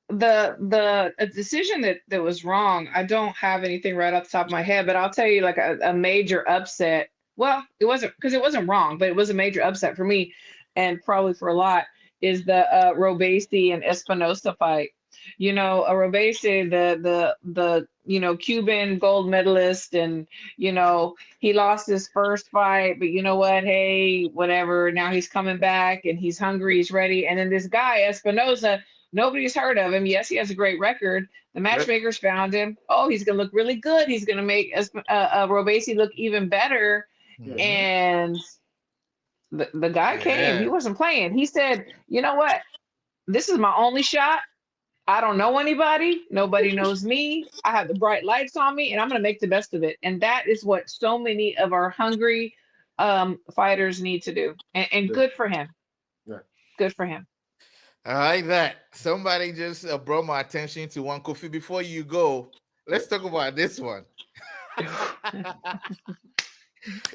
the a decision that was wrong. I don't have anything right off the top of my head, but I'll tell you like a major upset. Well, it wasn't because it wasn't wrong, but it was a major upset for me, and probably for a lot. Is the Robesi and Espinosa fight? You know, Robesi, the Cuban gold medalist, and he lost his first fight, but you know what? Hey, whatever. Now he's coming back and he's hungry, he's ready. And then this guy Espinosa. Nobody's heard of him. Yes, he has a great record. The Yeah. matchmakers found him. Oh, he's going to look really good. He's going to make Robesi look even better. Yeah. Mhm. And the guy came. He Yeah. wasn't playing. He said, you know what? This is my only shot. I don't know anybody. Nobody knows me. I have the bright lights on me, and I'm going to make the best of it. And that is what so many of our hungry fighters need to do. And Yeah. good for him. Yeah. Good for him. I like that. Somebody just brought my attention to one. Kofi, before you go, Yeah. let's talk about this one.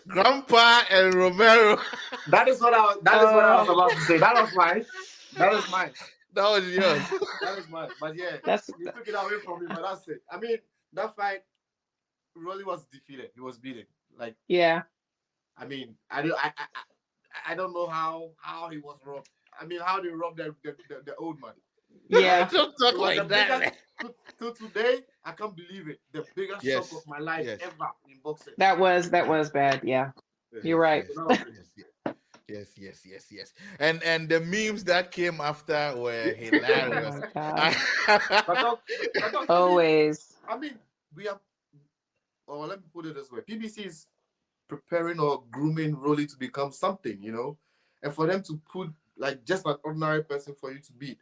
Grandpa and Romero. That is what I was. That is what I was Oh, about to say. That was mine. That is mine. That was yours. That is mine. But yeah, that's you took it away from me. But that's it. I mean, that fight really was defeated. He was beaten. Like, yeah. I mean, I don't know how he was robbed. I mean, how they robbed the old man. Yeah. Like, Don't it talk was the like that, biggest man. to today. I can't believe it. The biggest shock of Yes. my life Yes. ever in boxing. That was bad. Yeah. Yeah. You're Yes. right. Yes. So that was it. Yes. Yes. And the memes that came after were Oh hilarious. my God. But Always. I mean, we are. Or let me put it this way: PBC is preparing or grooming Rolly to become something, and for them to put like just an ordinary person for you to beat,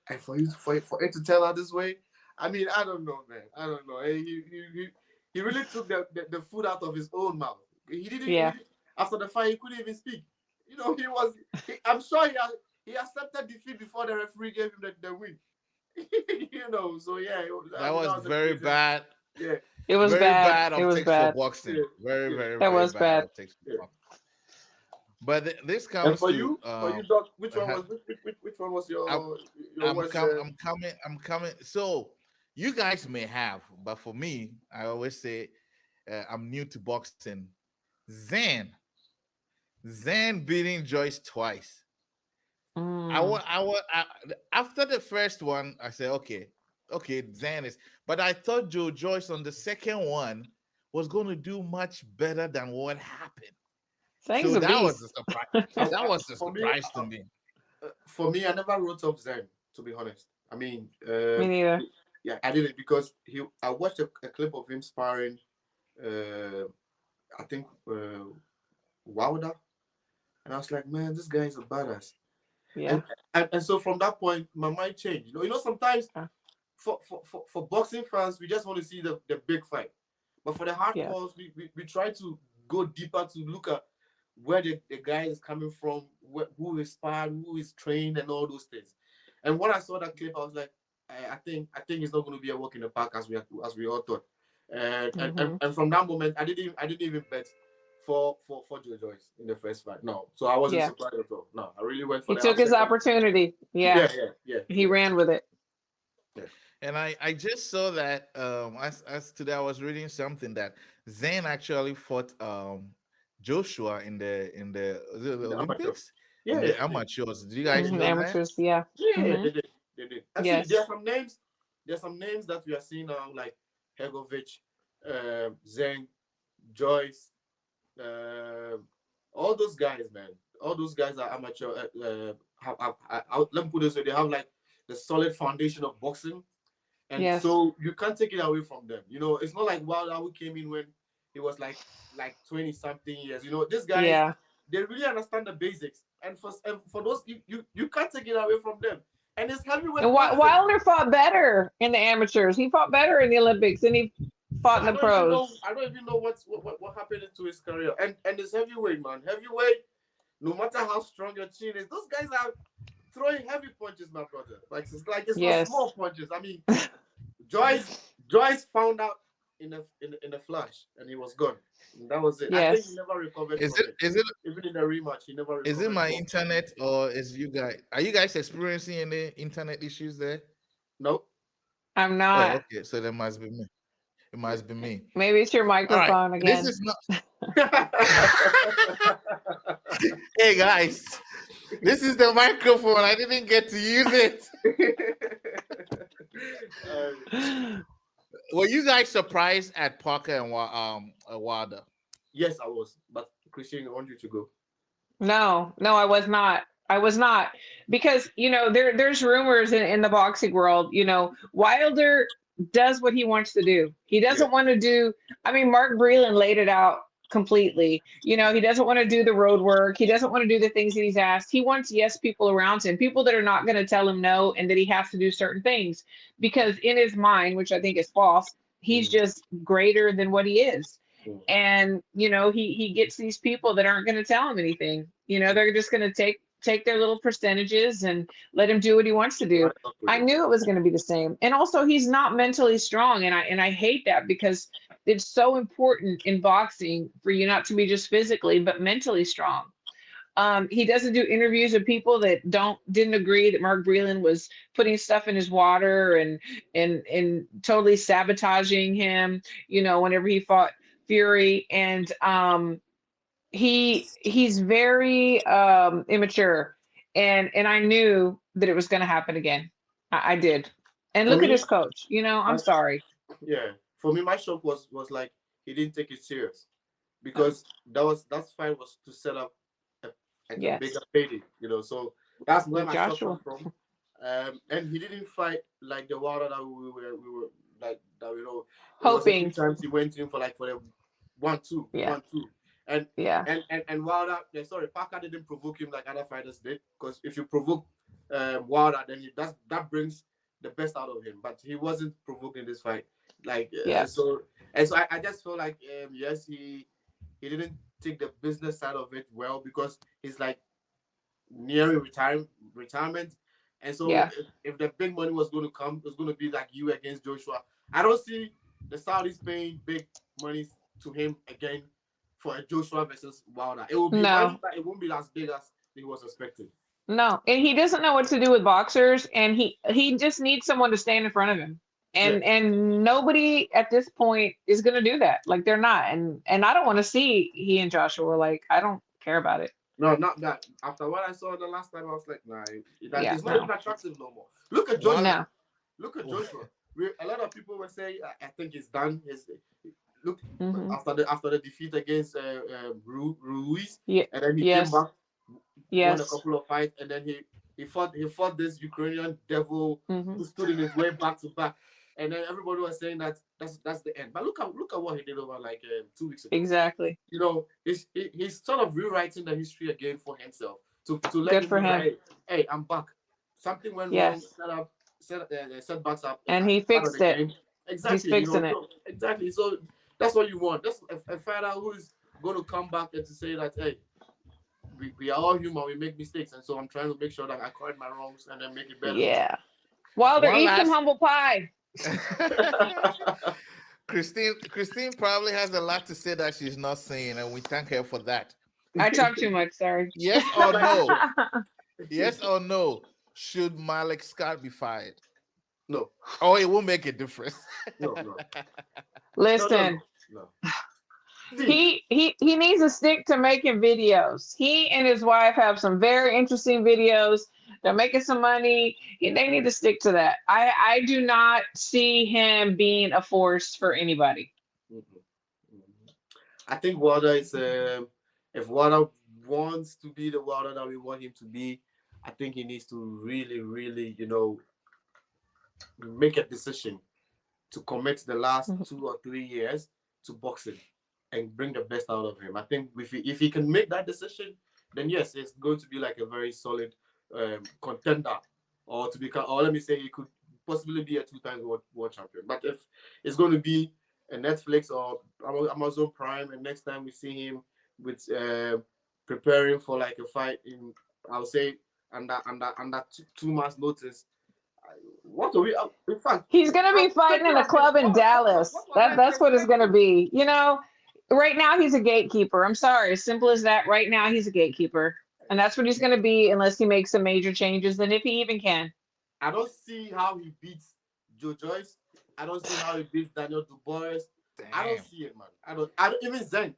and for it to tell her this way. I mean, I don't know, man. I don't know. He really took the food out of his own mouth. He Yeah. didn't after the fight. He couldn't even speak. He was. I'm sure he accepted defeat before the referee gave him the win. So yeah, I That mean, was that was the very craziest. bad. Yeah, It was Very bad. bad It was optics for bad. boxing. yeah, Very, yeah, very, That very was bad bad. optics for yeah. boxing. But this And comes for to you, Doc, which one uh, was which one was I'm your worst? I'm coming. So you guys may have, but for me, I always say I'm new to boxing. Zen, Zen beating Joyce twice. Mm. After the first one, I said, okay, Zen is. But I thought Joe Joyce on the second one was going to do much better than what happened. Thing's So a that was a beast. surprise. I, That I, was a for me, surprise to me. I never wrote off Zen. To be honest, I mean, Me neither. yeah, I did it because I watched a clip of him sparring. Uh, I think Wilder, and I was like, man, this guy is a badass. Yeah. And so from that point, my mind changed. Sometimes Uh, for boxing fans, we just want to see the big fight. But for the yeah. hardcores, we try to go deeper to look at where the guy is coming from, who is sparred, who is trained, and all those things. And when I saw that clip, I was like, I think it's not going to be a walk in the park as we all thought. Hmm. And from that moment, I didn't even bet for Joe Joyce in the first fight. No, so I wasn't Yeah. surprised at all. No, I really went for He the took his upset. opportunity. Yeah. Yeah, yeah, yeah, He yeah, ran with it. yeah. And I just saw that as today I was reading something that Zayn actually fought Joshua in the In the amateur. Olympics Yeah, in yeah, the amateurs. Do you yeah, guys Hmm. know that? Amateurs. Yeah. yeah, yeah, Hmm. they did. Actually, there Yes. are some names. There's some names that we are seeing now, like Hegovic, Zeng, Joyce, uh, all those guys, man. All those guys are amateur. Let me put it this way: they have like the solid foundation of boxing, and Yes. so you can't take it away from them. It's not like Wilder who came in when he was like 20 something years. These guys, Yeah. they really understand the basics, and for those you can't take it away from them. And it's heavyweight And boxing. Wilder fought better in the amateurs. He fought better in the Olympics than he So fought in the pros. I don't even know what happened to his career. And it's heavyweight, man. Heavyweight, no matter how strong your chin is, those guys are throwing heavy punches, my brother. It's not Yes. small punches. I mean, Joyce found out in a flash, and he was gone. And that was it. I think he Yes. never recovered Is from it it. is it Even in the rematch, he never is it recovered my from. internet or is you guys are you guys experiencing any internet issues there? No. I'm Oh, not. okay. So there must be me. It Yeah. must be me. Maybe it's your All right. microphone This again. is not hey guys. This is the microphone. I didn't get to use it. Were you guys surprised at Parker and Wilder? Yes, I was. But Christian, I want you to go. No, no, I was not. I was not because there's rumors in the boxing world. Wilder does what he wants to do. He Yeah. doesn't want to do. I mean, Mark Breland laid it out completely. He doesn't want to do the road work. He doesn't want to do the things that he's asked. He wants yes people around him, people that are not going to tell him no, and that he has to do certain things because in his mind, which I think is false, he's Mm, just greater than what he is. mm, And he gets these people that aren't going to tell him anything. They're just going to take their little percentages and let him do what he wants to do. right up with I it. knew it was going to be the same. And also he's not mentally strong, and I hate that because it's so important in boxing for you not to be just physically but mentally strong. He doesn't do interviews with people that didn't agree that Mark Breland was putting stuff in his water and totally sabotaging him, whenever he fought Fury. And he's very immature. And I knew that it was going to happen again. I did. And For look at me, his coach. I'm I, sorry. yeah. For me, my shock was like he didn't take it serious because that fight was to set up a, like a bigger Yes. payday. So that's where With my shock Joshua. comes from. And he didn't fight like the Wilder that we were like that. It was a few Hoping. times he went in for the Yeah. 1-2, and Yeah. Wilder. Sorry, Parker didn't provoke him like other fighters did. Because if you provoke Wilder, then that brings the best out of him. But he wasn't provoked in this fight. Like Yeah. so I just feel like yes, he didn't take the business side of it well because he's like nearing retirement. And so Yeah. if the big money was going to come, it was going to be like you against Joshua. I don't see the Saudis paying big money to him again for a Joshua versus Wilder. It will be money, No. but it won't be as big as he was expecting. No, and he doesn't know what to do with boxers, and he just needs someone to stand in front of him. Yeah. And nobody at this point is going to do that. Like they're not. And I don't want to see he and Joshua. Like I don't care about it. No, not that. After what I saw the last time, I was like, nah, that Yeah, is not even no. attractive no more. Look at One Joshua. No. Look at Joshua. A lot of people were saying, I think he's done. Look Mhm. after the defeat against Ruiz, Yeah. and then he came Yes. back, won a Yes. couple of fights, and then he fought this Ukrainian devil Mhm. who stood in his way back to back, and then everybody was saying that that's the end. But look at what he did over like 2 weeks ago. Exactly. He's sort of rewriting the history again for himself to let Good him for know that him. hey, I'm back. Something went wrong. Yes. Setbacks up And at he the start of fixed the it. game. He's Exactly. fixing it. So exactly. So that's what you want. That's a fighter who is going to come back and to say that hey, we are all human. We make mistakes, and so I'm trying to make sure that I correct my wrongs and then make it better. Yeah. Wilder, one eat some last humble pie. Christine probably has a lot to say that she's not saying, and we thank her for that. I talk too much. Sorry. Yes or no? Yes or no? Should Malik Scott be fired? No, Oh, it won't make a difference. no, no, no, no, Listen. no, no. See, He needs a stick to making videos. He and his wife have some very interesting videos. They're making some money. They need to stick to that. I do not see him being a force for anybody. mhm, mhm. I think Wilder is if Wilder wants to be the Wilder that we want him to be, I think he needs to really, really, make a decision to commit the last Mhm. 2 or 3 years to boxing and bring the best out of him. I think if he can make that decision, then yes, it's going to be like a very solid contender or to become, or let me say, he could possibly be a two-time world champion. But if it's going to be a Netflix or Amazon Prime, and next time we see him with preparing for like a fight in, I'll say under 2 months notice. What are we? In fact, He's gonna be fighting in thinking a of this, club in what Dallas. was I That's what it's gonna expecting? be. You know, right now he's a gatekeeper. I'm sorry, as simple as that. Right now he's a gatekeeper, and that's what he's gonna be unless he makes some major changes, and if he even can. I don't see how he beats Joe Joyce. I don't see how he beats Daniel Dubois. I don't Damn. see it, man. I don't even Zen.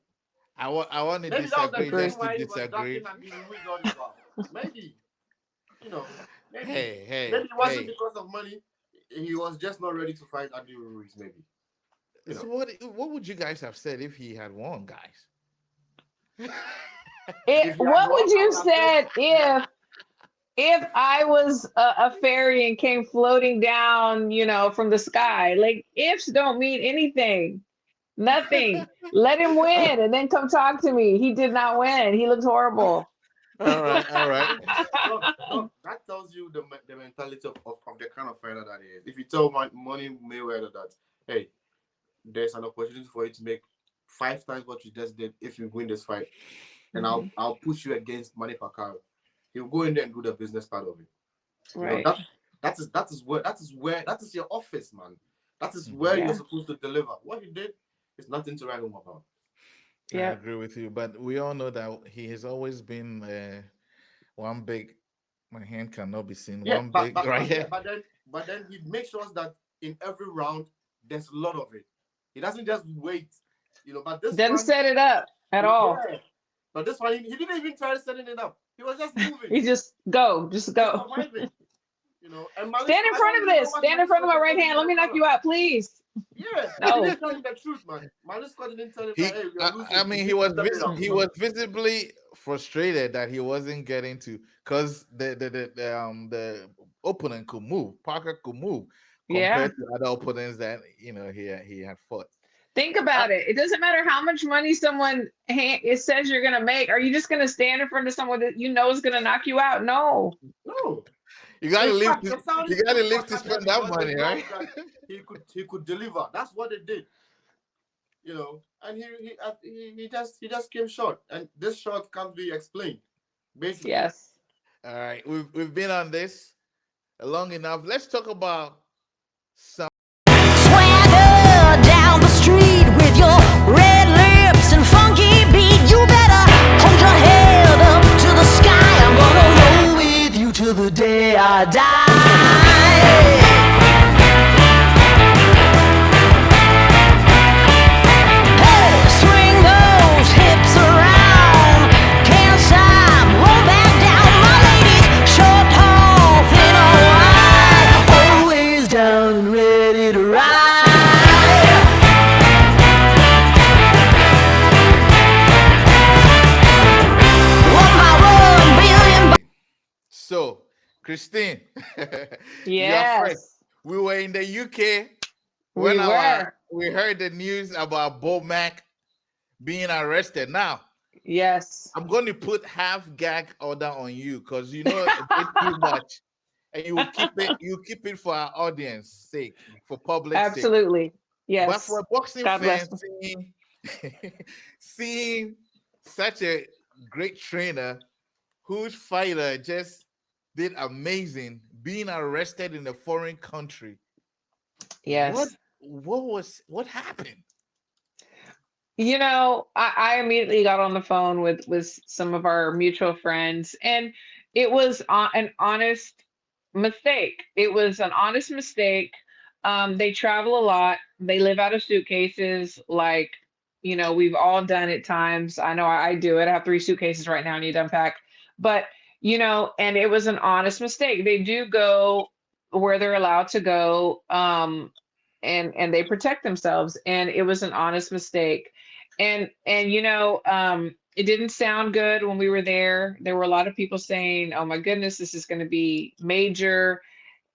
I want to Maybe that was the disagree Agree. reason just to why he was disagree. ducking and being Ruiz all this while. Maybe, you know, maybe. Hey, hey, Maybe it wasn't hey. because of money. He was just not ready to fight Andy Ruiz, maybe. You So know. what would you guys have said if he had won, guys? It. If he had What won, would I you would have said said if I was a fairy and came floating down, from the sky? Like ifs don't mean anything. Nothing. Let him win and then come talk to me. He did not win. He looked horrible. All right, Doc, all right. Doc, that tells you the mentality of the kind of fighter that he is. If you tell Money Mayweather that, hey, there's an opportunity for you to make 5 times what you just did if you win this fight, and Mhm. I'll push you against Manny Pacquiao, he'll go in there and do the business part of it. You know Right. that is your office, man. That is where Mhm. you're Yeah. supposed to deliver. What he did is nothing to write home about. I Yeah. agree with you, but we all know that he has always been one big. My hand cannot be seen. Yeah, One but big but right but yeah, here. but then he makes sure that in every round there's a lot of it. He doesn't just wait, But this Doesn't one, set it up at all. yeah, but this one he didn't even try setting it up. He was just moving He just and go. surviving. And Malish, Stand in I don't front of even know this. what Stand in Malish front of Scott my was right telling hand. him in Let the me knock corner. you out, please. Yeah, he No. didn't tell him the truth, man. Malish Scott didn't tell him that, He, hey, we are I losing. mean, You need to step it up. he was visibly frustrated that he wasn't getting to because the opponent could move. Parker could move Yeah. compared to other opponents that he had fought. Think about it. It doesn't matter how much money someone it says you're gonna make. Are you just gonna stand in front of someone that you know is gonna knock you out? No. No. You gotta In live fact, to the sounding you gotta came live back to at them spend that because they money, right? know that he could deliver. That's what they did, And he just came short, and this short can't be explained, basically. Yes. All right, we've been on this long enough. Let's talk about some. Swagger down the street with your red lips and funky beat. You better hold your head up to the sky. I'm gonna roll with you till the day I die. Hey, swing those hips around. Can't stop, roll back down. My ladies, short, tall, thin or wide, always down and ready to ride. One by 1 billion. So, Christine, you are fresh. Yes. We were in the UK We when were. we heard the news about Bob Mac being arrested. Now, Yes. I'm going to put half gag order on you because you know a bit too much, and you keep it for our audience sake, for public sake. Absolutely. But Yes. for a boxing God fan, bless them. seeing such a great trainer whose fighter just did amazing, being arrested in a foreign country, what Yes. what happened? I immediately got on the phone with some of our mutual friends, and it was an honest mistake. It was an honest mistake. They travel a lot. They live out of suitcases. Like, we've all done it times. I know I do it. I have 3 suitcases right now. I need to unpack. But, and it was an honest mistake. They do go where they're allowed to go. And they protect themselves. And it was an honest mistake. And it didn't sound good when we were there. There were a lot of people saying, "Oh my goodness, this is going to be major."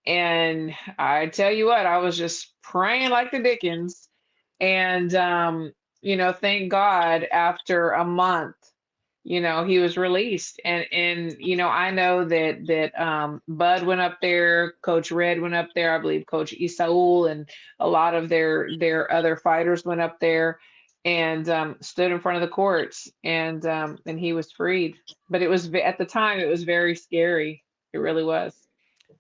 And I tell you what, I was just praying like the Dickens. And thank God after a month, he was released. And I know that Bud went up there, Coach Red went up there, I believe Coach Isaul and a lot of their other fighters went up there and stood in front of the courts, and he was freed. But at the time it was very scary. It really was.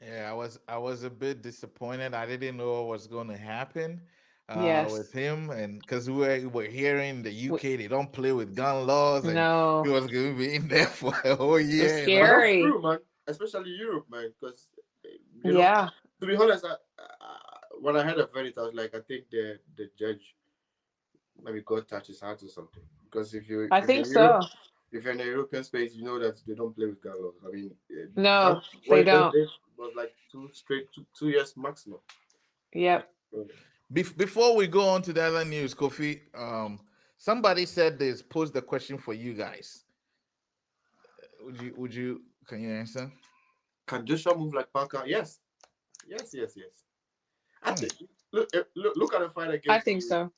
Yeah, I was a bit disappointed. I didn't know what was going to happen with Yes. him, and because we were hearing the W- UK they don't play with gun laws, and he No, was going to be in there for a whole it was year. But that's scary. true, man. Especially Europe, man. Because Yeah, to be honest, when I had a verdict, I was like, I think the judge maybe got touch his heart or something. Because I if think you're in Europe, so. if you're in the European space, you know that they don't play with gun laws. I mean, that No, what they he just don't. did was like two years maximum. Yep. So, Before we go on to the other news, Kofi, somebody said this. Posed the question for you guys. Would you? Can you answer? can Joshua move like Parker? Yes, yes, yes, yes. I Hmm. think look at the fight I against think Ruiz. so.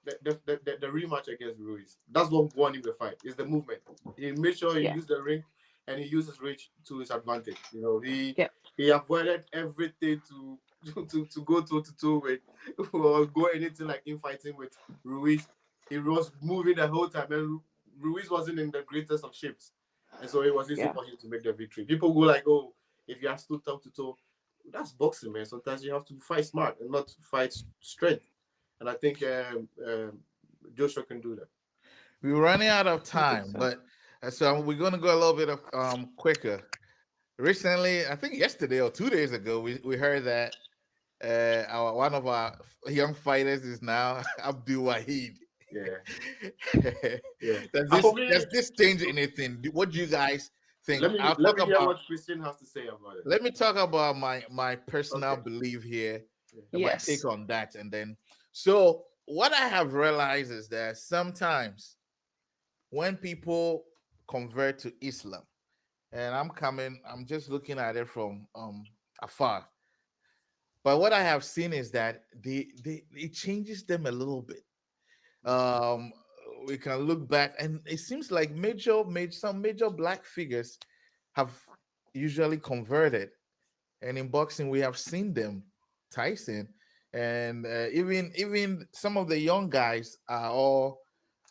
The rematch against Ruiz. That's what won him the fight. Is the movement. He made sure he Yeah. used the ring and he used his reach to his advantage. Yep. He avoided everything to go toe to toe with or go anything like infighting with Ruiz. He was moving the whole time, and Ruiz wasn't in the greatest of shapes, and so it was easy Yeah. for him to make the victory. People go like, "Oh, if you have stood toe to toe, that's boxing, man. Sometimes you have to fight smart and not fight strength." And I think Joshua can do that. We're running out of I think time, so. but so we're going to go a little bit of quicker. Recently, I think yesterday or 2 days ago, we heard that one of our young fighters is now Abdul Wahid. Yeah, yeah. does For this me, does this change anything? What do you guys think? I'll let talk me hear about. what Christian has to say about it. Let me talk about my personal Okay. belief here, Yeah. and my Yes. take on that, and then so what I have realized is that sometimes when people convert to Islam, and I'm just looking at it from afar. But what I have seen is that they it changes them a little bit. Um, we can look back, and it seems like some major black figures have usually converted, and in boxing we have seen them, Tyson, and even some of the young guys are all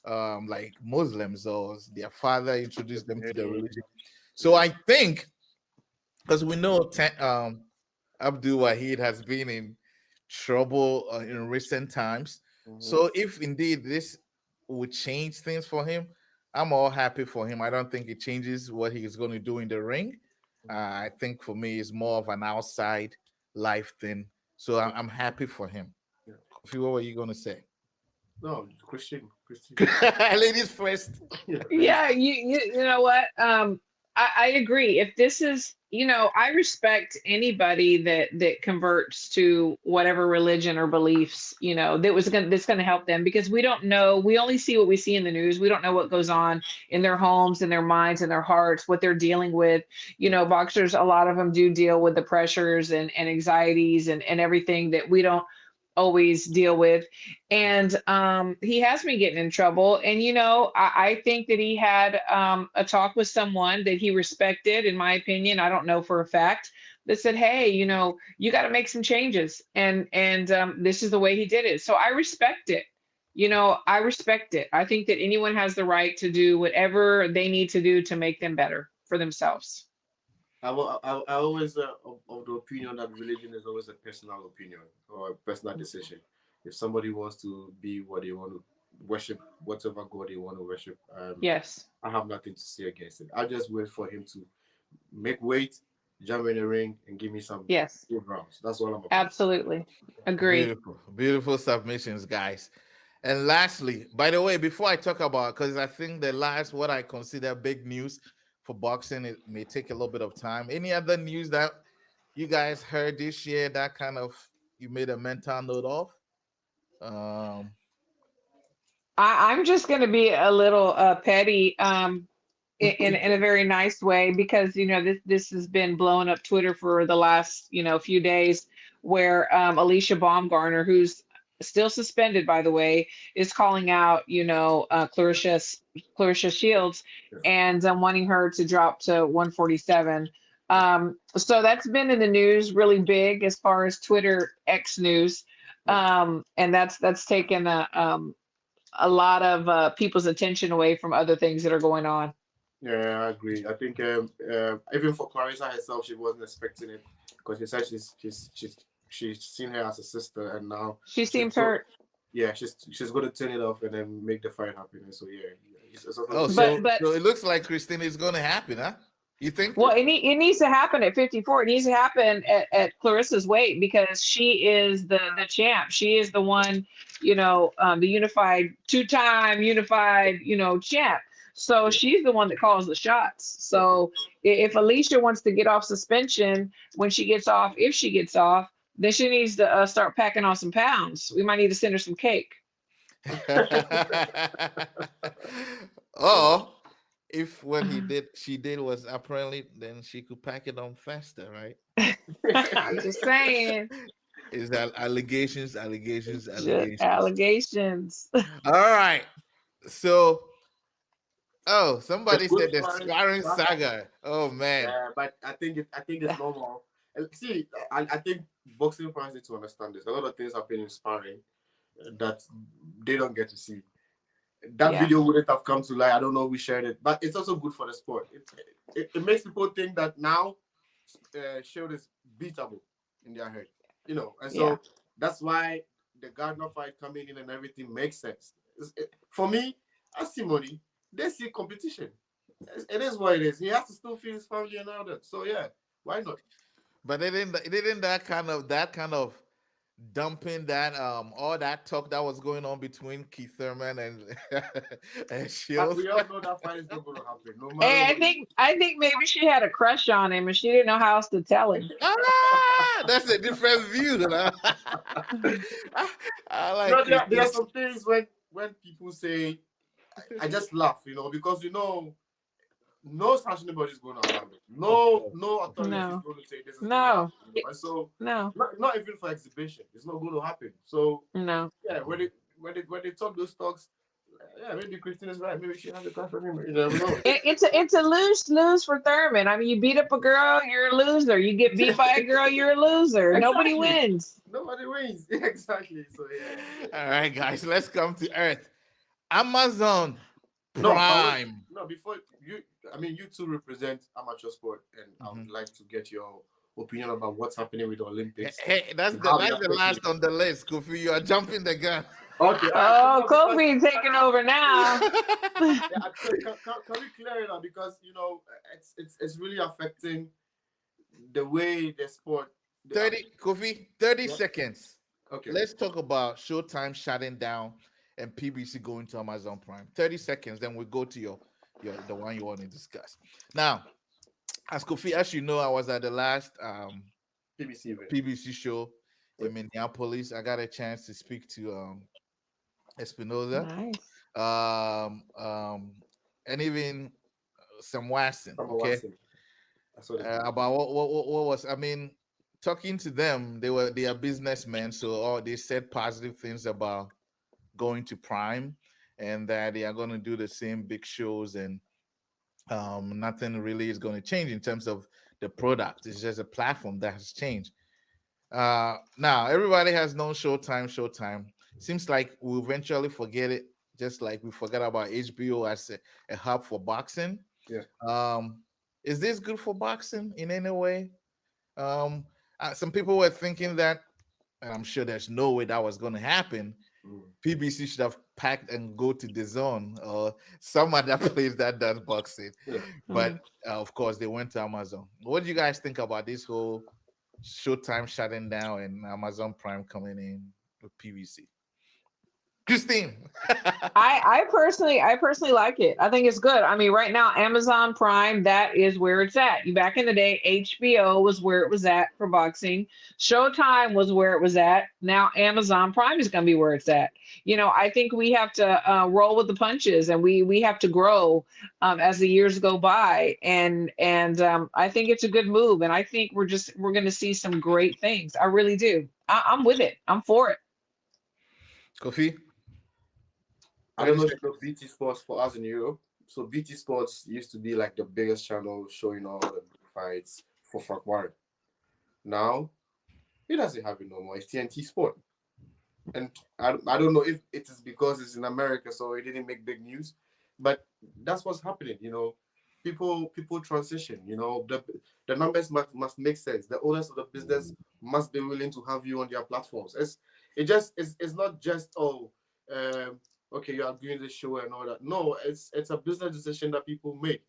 like Muslims, or their father introduced them to the religion. So Yeah. I think because we know Abdul Wahid has been in trouble in recent times. Mhm. So if indeed this would change things for him, I'm all happy for him. I don't think it changes what he's going to do in the ring. I think for me, it's more of an outside life thing. So I'm happy for him. Yeah. Kofi, what were you going to say? No, Christian, Christian. Ladies first. Yeah, ladies. Yeah, you know what? I agree. If this is, I respect anybody that converts to whatever religion or beliefs, that's gonna help them, because we don't know. We only see what we see in the news. We don't know what goes on in their homes, in their minds, in their hearts, what they're dealing with. Boxers, a lot of them do deal with the pressures and anxieties and everything that we don't always deal with. And he has been getting in trouble. And I think that he had a talk with someone that he respected, in my opinion. I don't know for a fact, that said, hey, you got to make some changes, and this is the way he did it. So I respect it. I respect it. I think that anyone has the right to do whatever they need to do to make them better for themselves. I always of the opinion that religion is always a personal opinion or a personal decision. If somebody wants to be what they want to worship, whatever God they want to worship, Yes. I have nothing to say against it. I just wait for him to make weight, jump in the ring, and give me some Yes. good rounds. That's all I'm about. Absolutely. Agree. Beautiful, beautiful submissions, guys. And lastly, by the way, before I talk about, because I think the last what I consider big news for boxing, it may take a little bit of time. Any other news that you guys heard this year that kind of you made a mental note of? Um, I'm just going to be a little petty, in a very nice way, because this has been blowing up Twitter for the last few days, where Alicia Baumgartner, who's still suspended, by the way, is calling out, Clarissa Shields, Yeah. and wanting her to drop to 147. So that's been in the news really big as far as Twitter X news. Yeah. And that's taken a lot of people's attention away from other things that are going on. Yeah, I agree. I think even for Clarissa herself, she wasn't expecting it because she said she's seen her as a sister, and now She she's seems hurt. yeah, she's going to turn it off and then make the fight happen. So yeah, it's also Oh, But so it looks like Christine is going to happen, huh? You think? well, it needs to happen at 54. It needs to happen at Clarissa's weight because she is the champ. She is the one, the unified two-time unified, champ. So she's the one that calls the shots. So if Alicia wants to get off suspension when she gets off, if she gets off, then she needs to start packing on some pounds. We might need to send her some cake. Or if what she did was apparently, then she could pack it on faster, right? I'm just saying, Is that allegations? just allegations. All right. So, somebody The said good the sparring sparring saga. saga. Oh man. Yeah, but I think it's normal. And see, I think boxing fans need to understand this. A lot of things happen in sparring that they don't get to see. That Yeah. video wouldn't have come to light. I don't know who shared it, but it's also good for the sport. It makes people think that now Shield is beatable in their head, and so Yeah. that's why the Gardner fight coming in and everything makes sense. For me, as Simone, they see competition. It is what it is. He has to still feed his family and all that. So yeah, why not? But it didn't that kind of dumping that all that talk that was going on between Keith Thurman and and But Shields. we all know that fight is not going to happen. No matter Hey, what. I think maybe she had a crush on him and she didn't know how else to tell him. That's a different view. I like There are Christine. some things when people say, I just laugh, because no sanctioning body is going to allow it. No authority is No. going to say this is going to No. happen. And so No. not even for exhibition, it's not going to happen. So No. yeah, when they talk those talks, yeah, maybe Christine is right. Maybe she has a crush on him. You never know. It's a lose for Thurman. I mean, you beat up a girl, you're a loser. You get beat by a girl, you're a loser. Nobody Exactly. wins. Nobody wins. Exactly. So yeah. All right, guys, let's come to Earth. Amazon No, Prime. before you two represent amateur sport, and I would like to get your opinion about what's happening with the Olympics. Hey, that's and how they the affect last you. on the list, Kofi. You are jumping the gun. Okay. Oh, because- Kofi taking over now. Yeah, can we clear it up because it's really affecting the way the sport. 30 Yeah. seconds. Okay. Let's talk about Showtime shutting down and PBC going to Amazon Prime. 30 seconds, then we go to your the one you want to discuss. Now, as Kofi, as you know, I was at the last PBC event. PBC show in Minneapolis. I got a chance to speak to Espinoza, Nice. and even Sam Watson. From Okay, Watson. I saw that. about what was, I mean, talking to them, they are businessmen, so they said positive things about going to Prime and that they are going to do the same big shows, and nothing really is going to change in terms of the product. It's just a platform that has changed. Now everybody has known Showtime. Seems like we'll eventually forget it, just like we forgot about HBO as a hub for boxing. Yeah. Is this good for boxing in any way? Some people were thinking that, and I'm sure there's no way that was going to happen. PBC should have packed and go to the Zone or some other place that does boxing. Yeah. But of course, they went to Amazon. What do you guys think about this whole Showtime shutting down and Amazon Prime coming in with PBC? Christine. I personally like it. I think it's good. I mean, right now, Amazon Prime, that is where it's at. Back in the day, HBO was where it was at for boxing. Showtime was where it was at. Now Amazon Prime is going to be where it's at. I think we have to roll with the punches, and we have to grow as the years go by. And I think it's a good move, and I think we're going to see some great things. I really do. I'm with it. I'm for it. Kofi, I what don't do know you if you know BT Sports for us in Europe. So BT Sports used to be like the biggest channel showing all the big fights for Frank Warren. Now he doesn't have it no more. It's TNT Sport. And I don't know if it is because it's in America, so it didn't make big news, but that's what's happening. People transition. The numbers must make sense. The owners of the business must be willing to have you on their platforms. It's not just okay, you are doing this show and all that. No, it's a business decision that people make,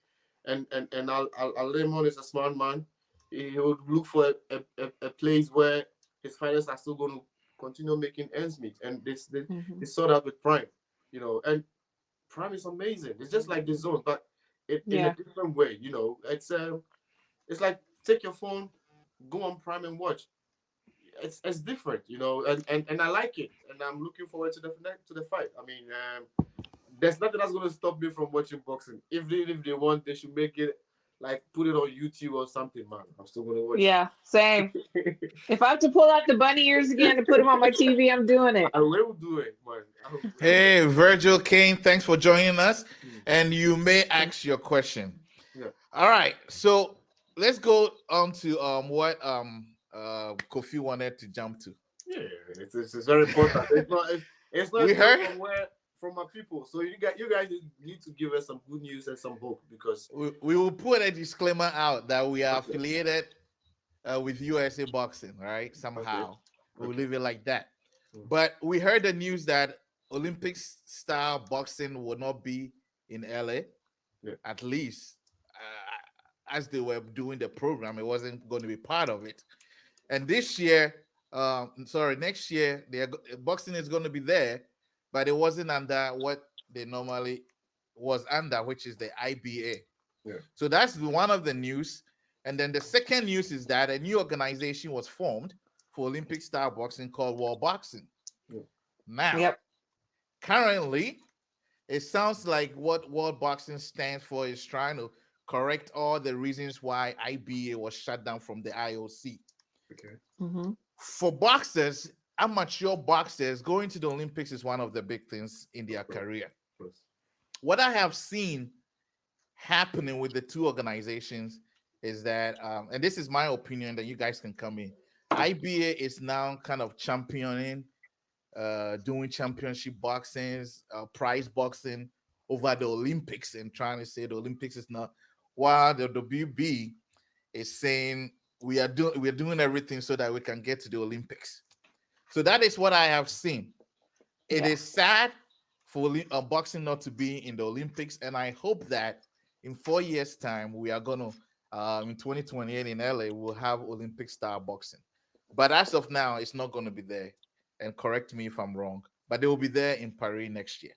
and I'll Lemon is a smart man. He would look for a place where his finance are still going to continue making ends meet. And they saw that with Prime, and Prime is amazing. It's just like the zone, but in a Yeah. different way. It's like take your phone, go on Prime and watch. It's different, and I like it, and I'm looking forward to the fight. I mean, there's nothing that's gonna stop me from watching boxing. If they want, they should make it like put it on YouTube or something, man. I'm still gonna watch Yeah. Same. it. If I have to pull out the bunny ears again to put them on my TV, I'm doing it. I will do it, man. Hey, Virgil Kane, thanks for joining us. And you may ask your question. Yeah. All right, so let's go on to what Kofi wanted to jump to. Yeah, it's very important. It's not We just heard from my people. So you guys need to give us some good news and some hope, because we will put a disclaimer out that we are affiliated with USA Boxing, right? Somehow we'll leave it like that. But we heard the news that Olympics style boxing will not be in LA, at least as they were doing the program. It wasn't going to be part of it. And this year, next year, boxing is going to be there, but it wasn't under what they normally was under, which is the IBA. Yeah. So that's one of the news. And then the second news is that a new organization was formed for Olympic style boxing called World Boxing. Yeah. Now, currently, it sounds like what World Boxing stands for is trying to correct all the reasons why IBA was shut down from the IOC. Okay. For boxers, amateur boxers, going to the Olympics is one of the big things in their career. What I have seen happening with the two organizations is that, and this is my opinion, that you guys can come in. IBA is now kind of championing, doing championship boxings, prize boxing over the Olympics, and trying to say the Olympics is not, while the WB is saying we're doing everything so that we can get to the Olympics. So that is what I have seen. It is sad for boxing not to be in the Olympics, and I hope that in 4 years' time we are gonna in 2028 in LA we'll have Olympic style boxing. But as of now, it's not going to be there. And correct me if I'm wrong, but they will be there in Paris next year.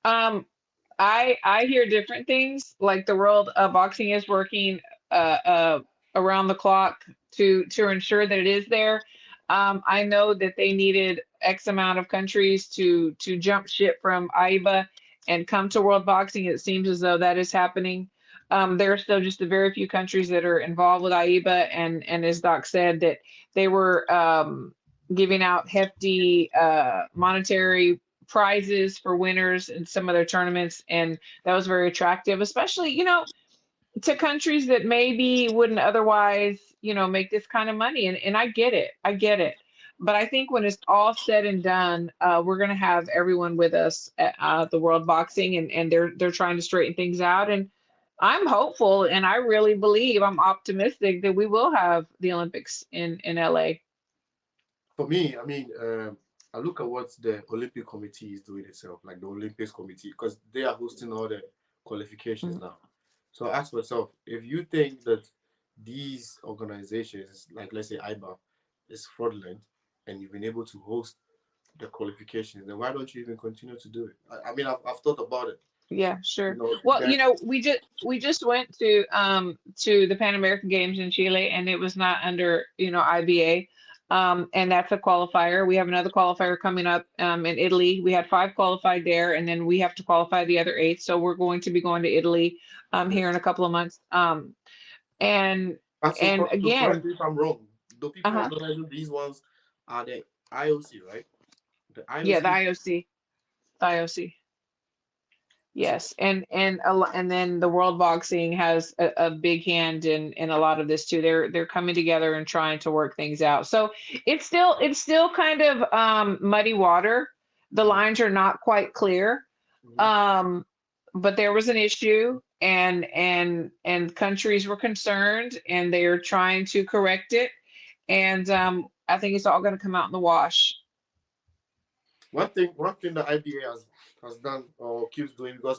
I hear different things. Like the world of boxing is working around the clock to ensure that it is there. I know that they needed X amount of countries to jump ship from AIBA and come to World Boxing. It seems as though that is happening. There are still just a very few countries that are involved with AIBA, and as Doc said, that they were giving out hefty monetary prizes for winners in some of their tournaments, and that was very attractive, especially to countries that maybe wouldn't otherwise make this kind of money. And I get it, but I think when it's all said and done, we're going to have everyone with us at the World Boxing, and they're trying to straighten things out. And I'm hopeful, and I really believe, I'm optimistic that we will have the Olympics in LA. For me, I mean, I look at what the Olympic Committee is doing itself, like the Olympics Committee, because they are hosting all the qualifications now. So I ask myself, if you think that these organizations, like let's say IBA, is fraudulent, and you've been able to host the qualifications, then why don't you even continue to do it? I mean, I've thought about it. Yeah, sure. Well, we just went to the Pan American Games in Chile, and it was not under IBA. And that's a qualifier. We have another qualifier coming up in Italy. We had 5 qualified there, and then we have to qualify the other 8. So we're going to be going to Italy here in a couple of months. And again, correct me if I'm wrong, the people organizing these ones are the IOC, right? The Yeah, the IOC. IOC, the IOC. So, Yes, and then the World Boxing has a big hand in a lot of this too. They're coming together and trying to work things out. So it's still kind of muddy water. The mhm, lines are not quite clear. mhm. Um, but there was an issue, and countries were concerned, and they're trying to correct it. And I think it's all going to come out in the wash. One thing the IBA has done or keeps doing, because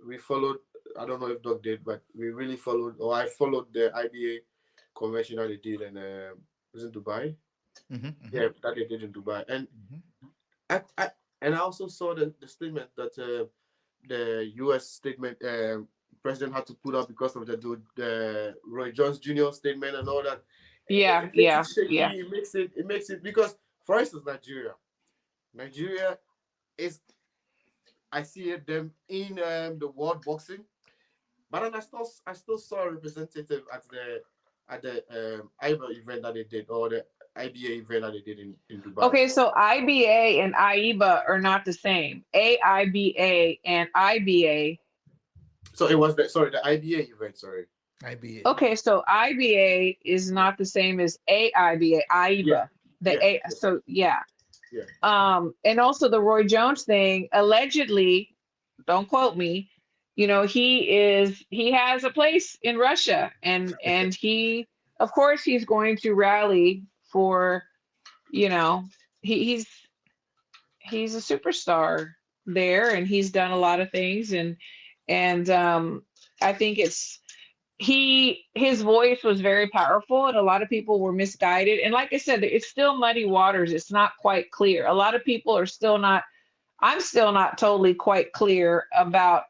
we followed. I don't know if Doc did, but we really followed, or I followed the IBA convention that they did in was in Dubai. Mm-hmm, Yeah, that they did in Dubai, and mm-hmm. I and I also saw the statement that the U.S. statement president had to put up because of the Roy Jones Jr. statement and all that. Yeah, It makes it yeah, yeah. shaky. It makes it because, for instance, Nigeria is, I see it them in the world boxing, but then I still saw a representative at the IBA event that they did, or the IBA event that they did in Dubai. Okay, so IBA and AIBA are not the same. AIBA and IBA. So it was the IBA event. Sorry. IBA. Okay, so IBA is not the same as AIBA, Yeah, AIBA. yeah, The A, yeah, so yeah. yeah. And also the Roy Jones thing, allegedly, don't quote me, he has a place in Russia, and he, of course, he's going to rally for, you know, he's he's a superstar there, and he's done a lot of things, and I think his voice was very powerful, and a lot of people were misguided, and like I said, it's still muddy waters. It's not quite clear. A lot of people are still not, I'm still not totally quite clear about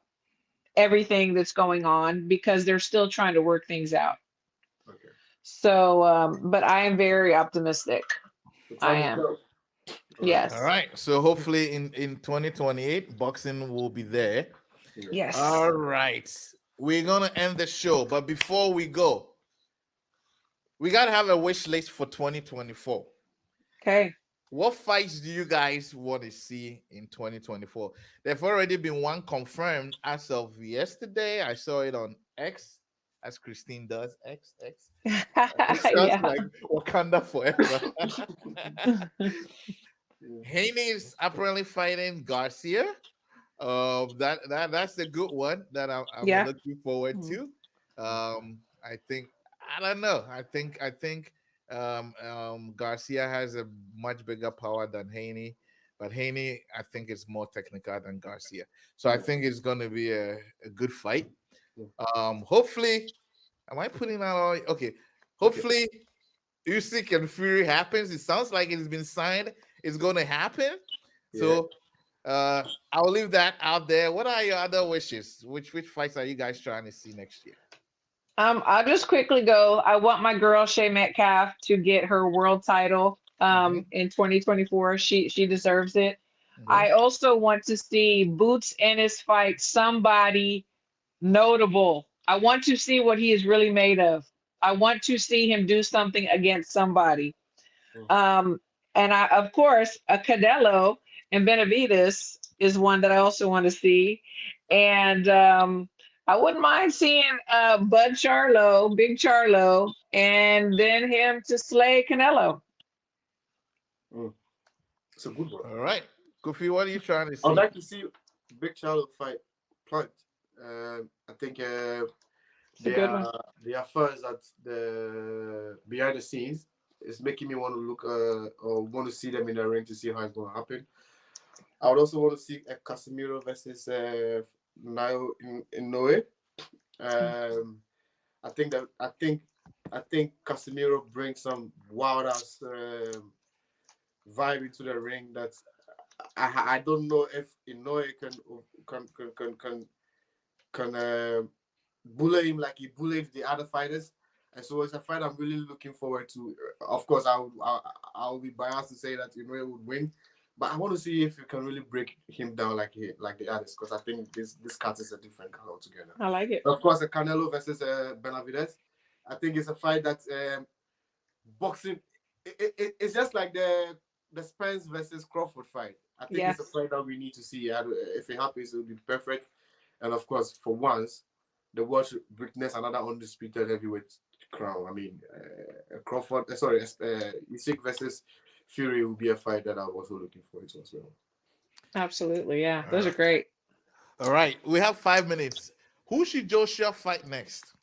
everything that's going on, because they're still trying to work things out. Okay. So but I am very optimistic. The I time will am. tell. All right. All Yes. right. So hopefully in 2028, boxing will be there. Yeah. Yes. All right. We're gonna end the show, but before we go, we gotta have a wish list for 2024. Okay. What fights do you guys want to see in 2024? There've already been one confirmed as of yesterday. I saw it on X, as Christine does. X. It sounds Yeah. like Wakanda forever. Yeah. Haney is apparently fighting Garcia. That's a good one that I'm Yeah. looking forward Mhm. to. I think I don't know. I think Garcia has a much bigger power than Haney, but Haney I think is more technical than Garcia. So I Yeah. think it's going to be a good fight. Yeah. Hopefully, am I putting out all? Okay, Okay. hopefully Usyk and Fury happens. It sounds like it's been signed. It's going to happen. Yeah. So I'll leave that out there. What are your other wishes? Which fights are you guys trying to see next year? I'll just quickly go. I want my girl Shay Metcalf to get her world title Mm-hmm, in 2024. She deserves it. mm-hmm. I also want to see Boots Ennis fight somebody notable. I want to see what he is really made of. I want to see him do something against somebody. Mm. Um, and I, of course, a Canelo and Benavides is one that I also want to see. And I wouldn't mind seeing Bud Charlo, Big Charlo, and then him to slay Canelo. Mm. It's a good one. All right, Kofi, what are you trying to I would see? like to see Big Charlotte fight Plant. I think It's a good one. their affairs at the behind the scenes is making me want to look or want to see them in the ring to see how it's going to happen. I would also want to see Casemiro versus Nayo in Noe. Um, I think Casemiro brings some wild ass vibe into the ring that I don't know if Inoue can bully him like he bullied the other fighters, and so it's a fight I'm really looking forward to. Of course, I'll be biased to say that Inoue would win, but I want to see if you can really break him down like the others, because I think this cat is a different cat altogether. I like it. Of course, Canelo versus Benavides. I think it's a fight that boxing. It's just like the Spence versus Crawford fight. I think it's a Yes. fight that we need to see. If it happens, it will be perfect. And of course, for once, the world should witness another undisputed heavyweight crown. I mean, Crawford, Usyk versus Fury will be a fight that I'm also looking forward to as well. Absolutely. Yeah. All Those are right. great. All right. We have 5 minutes. Who should Joshua fight next?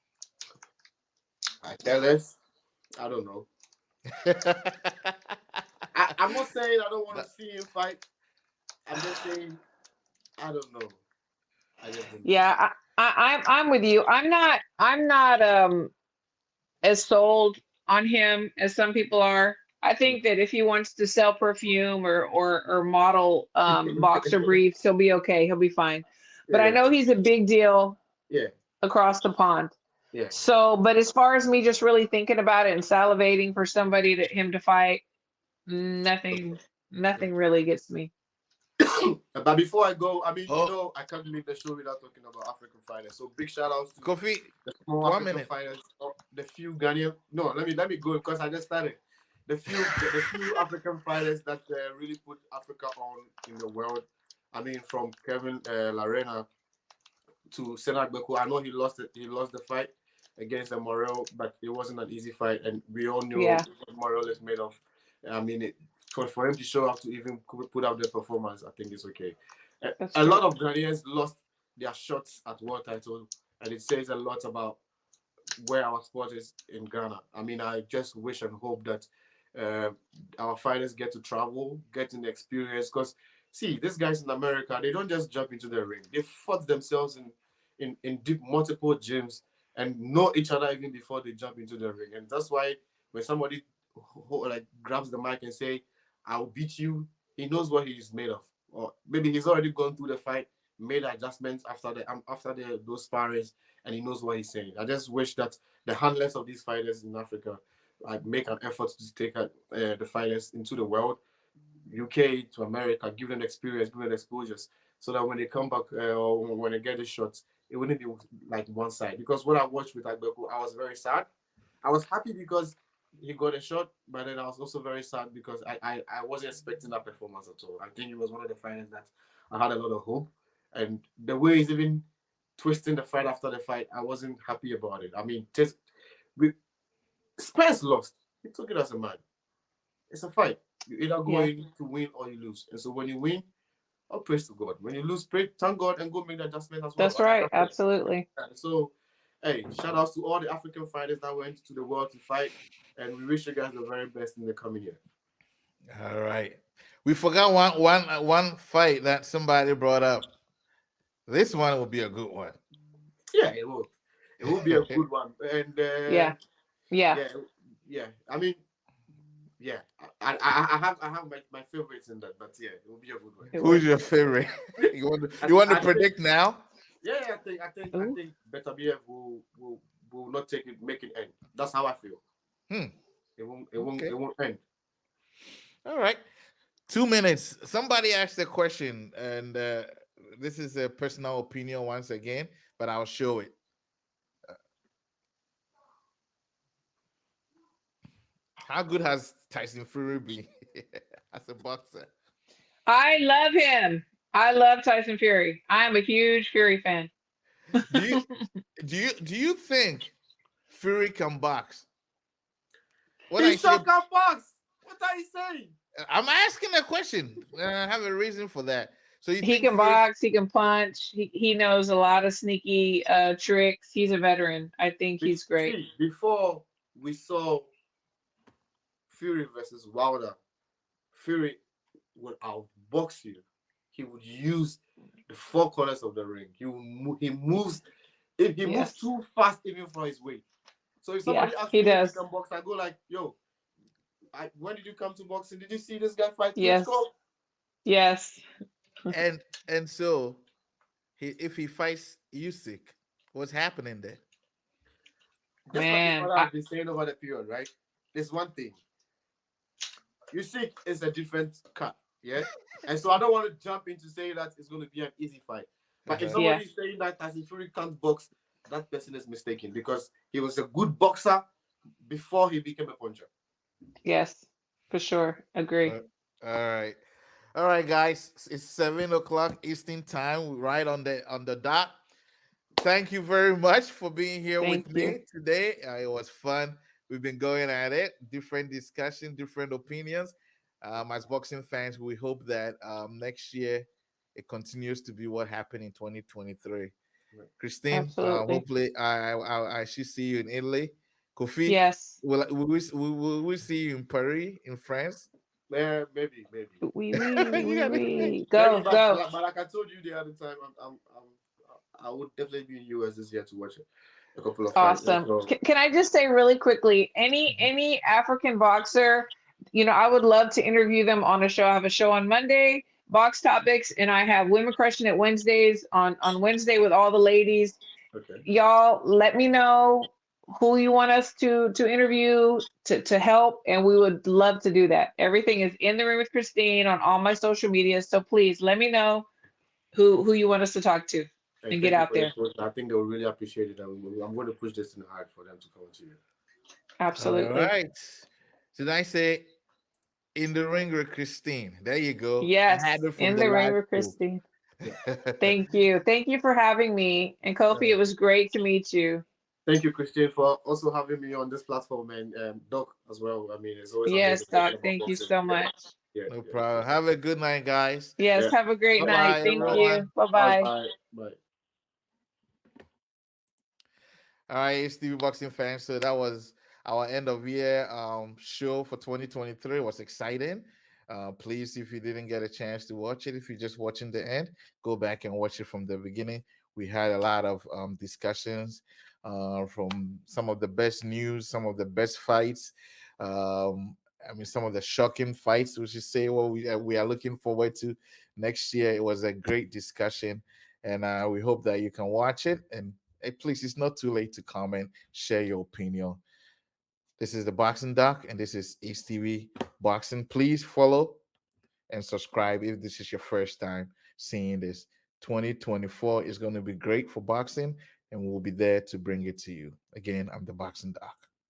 I tell us, I don't know. I'm not saying I don't want to see him fight. I'm just saying I don't know. I just don't know. Yeah. I'm with you. I'm not as sold on him as some people are. I think that if he wants to sell perfume or model boxer briefs, he'll be okay. He'll be fine. But I Yeah, know he's a big deal yeah, across the pond. yeah. So, but as far as me just really thinking about it and salivating for somebody to him to fight, nothing really gets me. But before I go, I mean, Oh, I can't leave the show without talking about African fighters. So big shout outs to Kofi, the small 1 minute. African fighters, the few Ghanaian. No, let me go because I just started. The few African fighters that really put Africa on in the world. I mean, from Kevin Larena to Senat Beku. I know he lost it. He lost the fight against Morel, but it wasn't an easy fight, and we all know Yeah, what Morel is made of. I mean, for him to show up to even put out the performance, I think it's okay. that's A true. lot of Ghanaians lost their shots at world title, and it says a lot about where our sport is in Ghana. I mean, I just wish and hope that uh, our fighters get to travel, get an experience. Because see, these guys in America, they don't just jump into the ring. They fought themselves in deep multiple gyms and know each other even before they jump into the ring. And that's why when somebody like grabs the mic and say, "I'll beat you," he knows what he's made of. Or maybe he's already gone through the fight, made adjustments after those sparrings, and he knows what he's saying. I just wish that the handlers of these fighters in Africa like make an effort to take the fighters into the world, UK to America, give them experience, give them exposures, so that when they come back or when they get the shots, it wouldn't be like one side. Because what I watched with Agbeku, I was very sad. I was happy because he got a shot, but then I was also very sad because I wasn't expecting that performance at all. I think it was one of the fighters that I had a lot of hope, and the way he's even twisting the fight after the fight, I wasn't happy about it. I mean, we Spence lost. He took it as a man. It's a fight. You either go Yeah, in to win or you lose. And so when you win, all praise to God. When you lose, pray, thank God and go make the adjustment as well. that's right. Absolutely. So, hey, shout outs to all the African fighters that went to the world to fight. And we wish you guys the very best in the coming year. All right. We forgot one fight that somebody brought up. This one will be a good one. Yeah, it will. It will be a good one. And Yeah, yeah. yeah, yeah. I mean, yeah. I have my favorites in that, but yeah, it will be a good one. It Who's will. your favorite? You want to I think, predict now? yeah, I Ooh. think Better BF will not make it end. That's how I feel. Hmm. Okay. It won't end. All right. 2 minutes. Somebody asked a question, and this is a personal opinion once again, but I'll show it. How good has Tyson Fury been as a boxer? I love him. I love Tyson Fury. I am a huge Fury fan. Do you do you think Fury can box? When I He say, shot Kbox. What are you saying? I'm asking a question. I have a reason for that. So you He think can Fury? box, he can punch, he knows a lot of sneaky tricks. He's a veteran. I think he's great. See, before we saw Fury versus Wilder, Fury would outbox you. He would use the four corners of the ring. He moves. If he moves Yes. too fast, even for his weight. So if Yeah, somebody asks he me if he does. can box, I go like, "Yo, when did you come to boxing? Did you see this guy fight Yes. Klitschko?" Yes. And so if he fights Usyk, what's happening there? Just like my Man. father has been saying over the period, right? There's one thing. Usyk is a different cut, yeah? And so I don't want to jump into saying that it's going to be an easy fight. But if Uh-huh. somebody is saying that Tyson Fury can't box, that person is mistaken because he was a good boxer before he became a puncher. Yes. For sure. Agree. Uh, All right. All right, guys. It's 7 o'clock Eastern time, right on the dot. Thank you very much for being here with Thank you. me today. It was fun. We've been going at it, different discussion, different opinions. As boxing fans, we hope that next year it continues to be what happened in 2023. Right. Christine, Absolutely. hopefully I should see you in Italy. Kofi, Yes. will we see you in Paris, in France? Yeah, maybe. We we You we got it. we Maybe, go go. but like I told you the other time, I would definitely be in US this year to watch a couple of fights. Awesome. So, Can I just say really quickly, any African boxer, I would love to interview them on a show. I have a show on Monday, Box Topics, and I have Women Crushing It Wednesdays on Wednesday with all the ladies. okay. Y'all let me know who you want us to interview to help, and we would love to do that. Everything is in the room with Christine on all my social media, so please let me know who you want us to talk to Hey, and get thank you out for your there. post. I think they'll really appreciate it. I'm going to push this in hard for them to come to you. All Absolutely. right. Did I say in the ring with Christine? There you go. I had Yes, it from in the the ring live with show. Christine. Yeah. Thank you. Thank you for having me. And Kofi, it Uh, was great to meet you. Thank you, Christian, for also having me on this platform and Doc as well. I mean, it's always Yes, amazing talking Doc, about thank you boxing. so Yeah, much. yeah, No yeah, yeah. problem. Have a good night, guys. Yes, Yeah. have a great Bye Bye night. bye, Thank bye. you. everyone. Bye Bye bye. bye. Bye. All right, it's TV Boxing fans. So that was our end of year show for 2023. It was exciting. Please, if you didn't get a chance to watch it, if you're just watching the end, go back and watch it from the beginning. We had a lot of discussions from some of the best news, some of the best fights. Some of the shocking fights, we should say, what we are looking forward to next year. It was a great discussion, and we hope that you can watch it. And hey, please, it's not too late to comment, share your opinion. This is the Boxing Doc, and this is East TV Boxing. Please follow and subscribe if this is your first time seeing this. 2024 is going to be great for boxing, and we'll be there to bring it to you. Again, I'm the Boxing Doc.